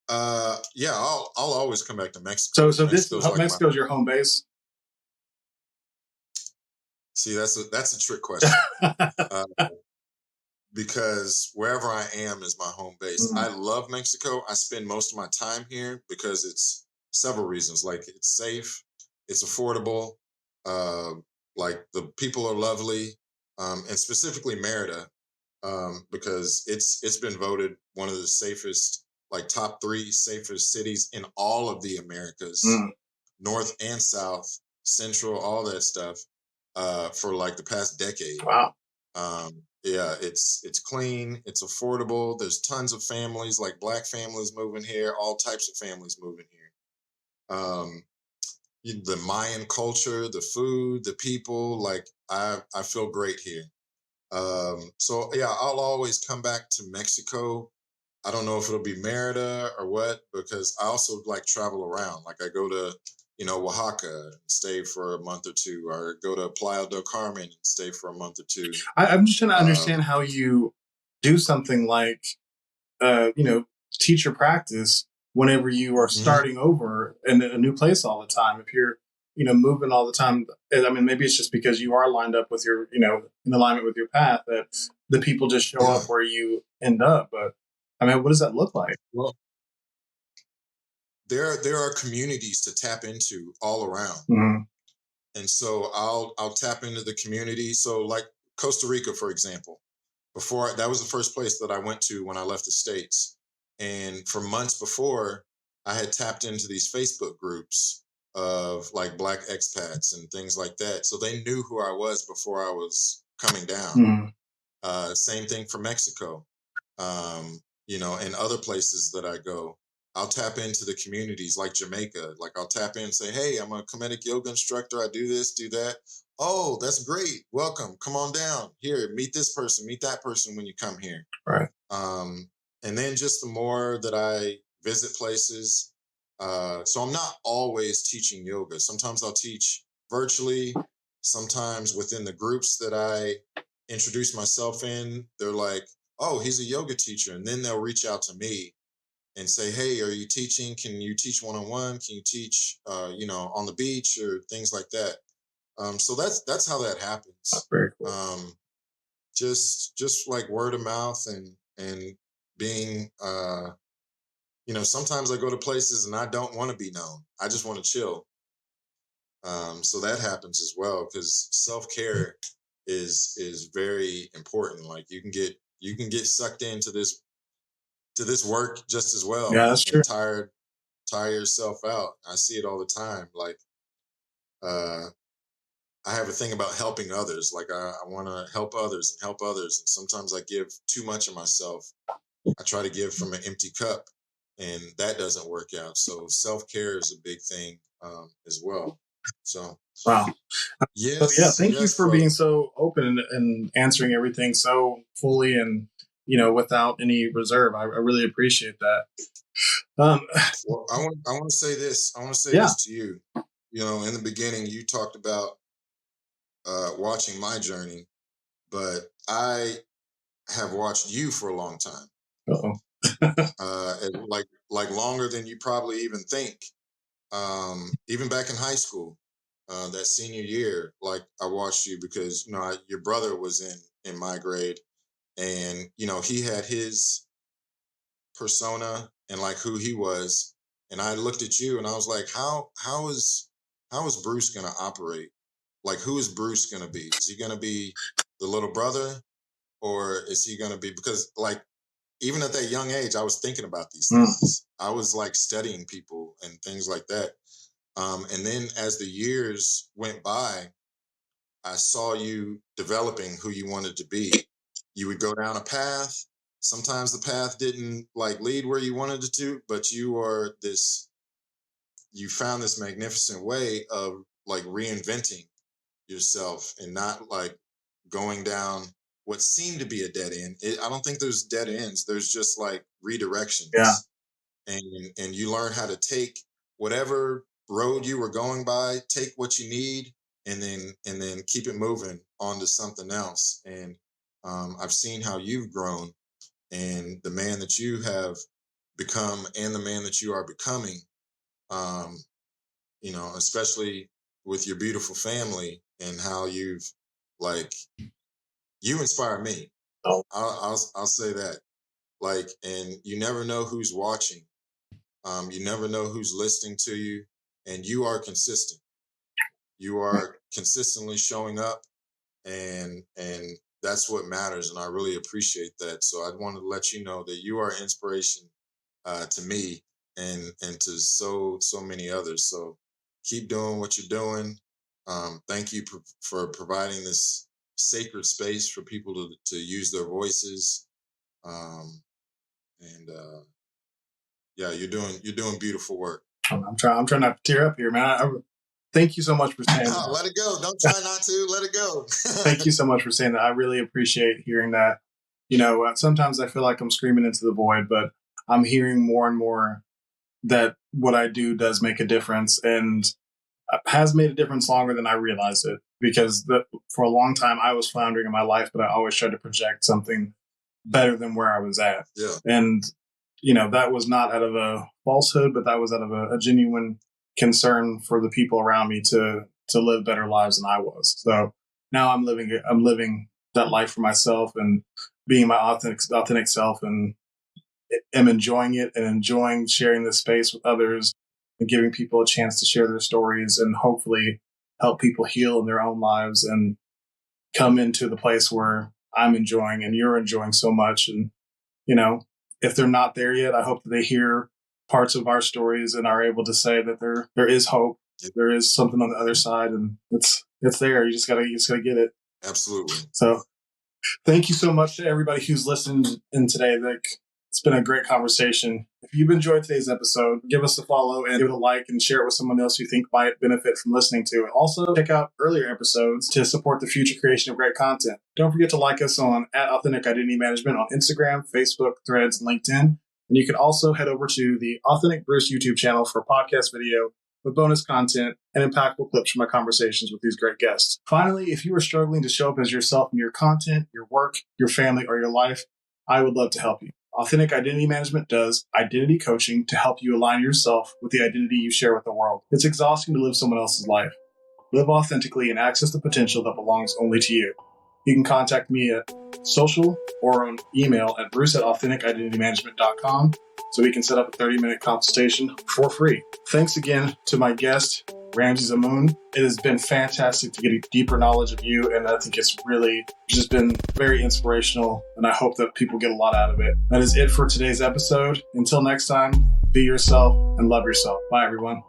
Yeah, I'll always come back to Mexico. So Mexico's your home base? See, that's a trick question. Because wherever I am is my home base. Mm-hmm. I love Mexico. I spend most of my time here because it's several reasons. Like, it's safe, it's affordable, like, the people are lovely, and specifically Merida, because it's been voted one of the safest, like, top 3 safest cities in all of the Americas, North and South, Central, all that stuff, for like the past decade. Wow. Yeah, it's clean, it's affordable. There's tons of families, like Black families moving here, all types of families moving here. The Mayan culture, the food, the people, like, I feel great here. So yeah, I'll always come back to Mexico. I don't know if it'll be Merida or what, because I also like travel around. Like, I go to, Oaxaca and stay for a month or two, or go to Playa del Carmen and stay for a month or two. I'm just trying to understand how you do something like, teacher practice whenever you are starting over in a new place all the time. If you're, moving all the time, I mean, maybe it's just because you are lined up with your, in alignment with your path, that the people just show up where you end up. But I mean, what does that look like? Well, there are communities to tap into all around. Mm-hmm. And so I'll tap into the community. So, like, Costa Rica, for example, that was the first place that I went to when I left the States. And for months before, I had tapped into these Facebook groups of, like, Black expats and things like that. So they knew who I was before I was coming down. Mm-hmm. Same thing for Mexico. And other places that I go, I'll tap into the communities, like Jamaica. Like, I'll tap in and say, hey, I'm a comedic yoga instructor. I do this, do that. Oh, that's great. Welcome. Come on down. Here, meet this person, meet that person when you come here. Right. And then just the more that I visit places, so I'm not always teaching yoga. Sometimes I'll teach virtually. Sometimes within the groups that I introduce myself in, they're like, oh, he's a yoga teacher. And then they'll reach out to me and say, hey, are you teaching? Can you teach one-on-one? Can you teach, on the beach, or things like that? So that's how that happens. That's very cool. Just like word of mouth, and being, sometimes I go to places and I don't want to be known. I just want to chill. So that happens as well, because self-care is very important. Like you can get sucked into this work just as well, Yeah, that's true. and tire yourself out. I see it all the time. Like I have a thing about helping others. Like I want to help others, and sometimes I give too much of myself. I try to give from an empty cup, and that doesn't work out. So self-care is a big thing as well. So Wow. So yeah, thank you yes, for brother. being so open and answering everything so fully and, without any reserve. I really appreciate that. Well, I want to say this. I want to say Yeah. this to you. In the beginning, you talked about watching my journey, but I have watched you for a long time. Uh-oh. And like longer than you probably even think. Even back in high school, that senior year, like I watched you because your brother was in my grade, and he had his persona and like who he was, and I looked at you and I was like, how is Bruce gonna operate? Like, who is Bruce gonna be? Is he gonna be the little brother, or is he gonna be, because like even at that young age, I was thinking about these things. I was like studying people and things like that. And then as the years went by, I saw you developing who you wanted to be. You would go down a path. Sometimes the path didn't like lead where you wanted it to, but you found this magnificent way of like reinventing yourself and not like going down what seemed to be a dead end. I don't think there's dead ends. There's just like redirections. Yeah. And you learn how to take whatever road you were going by, take what you need, and then keep it moving on to something else. And I've seen how you've grown and the man that you have become and the man that you are becoming. Especially with your beautiful family and how you've like you inspire me. Oh. I'll say that. Like, and you never know who's watching. You never know who's listening to you, and you are consistent. You are consistently showing up, and that's what matters. And I really appreciate that. So I wanted to let you know that you are inspiration to me and to so many others. So keep doing what you're doing. Thank you for providing this sacred space for people to use their voices. And yeah, you're doing beautiful work. I'm trying not to tear up here, man. Thank you so much for saying that. Let it go. Don't try not to. Let it go. Thank you so much for saying that. I really appreciate hearing that. Sometimes I feel like I'm screaming into the void, but I'm hearing more and more that what I do does make a difference and has made a difference longer than I realized it. Because for a long time, I was floundering in my life, but I always tried to project something better than where I was at. Yeah. And, that was not out of a falsehood, but that was out of a genuine concern for the people around me to live better lives than I was. So now I'm living that life for myself and being my authentic self, and am enjoying it and enjoying sharing this space with others and giving people a chance to share their stories and hopefully help people heal in their own lives and come into the place where I'm enjoying and you're enjoying so much. And, if they're not there yet, I hope that they hear parts of our stories and are able to say that there is hope. There is something on the other side, and it's there. You just gotta get it. Absolutely. So thank you so much to everybody who's listened in today. It's been a great conversation. If you've enjoyed today's episode, give us a follow and give it a like and share it with someone else you think might benefit from listening to it. Also, check out earlier episodes to support the future creation of great content. Don't forget to like us on @AuthenticIdentityManagement on Instagram, Facebook, Threads, and LinkedIn. And you can also head over to the Authentic Bruce YouTube channel for podcast video with bonus content and impactful clips from my conversations with these great guests. Finally, if you are struggling to show up as yourself in your content, your work, your family, or your life, I would love to help you. Authentic Identity Management does identity coaching to help you align yourself with the identity you share with the world. It's exhausting to live someone else's life. Live authentically and access the potential that belongs only to you. You can contact me at social or on email at bruce@AuthenticIdentityManagement.com so we can set up a 30-minute consultation for free. Thanks again to my guest, Ramses Amun. It has been fantastic to get a deeper knowledge of you, and I think it's really just been very inspirational, and I hope that people get a lot out of it. That is it for today's episode. Until next time, be yourself and love yourself. Bye, everyone.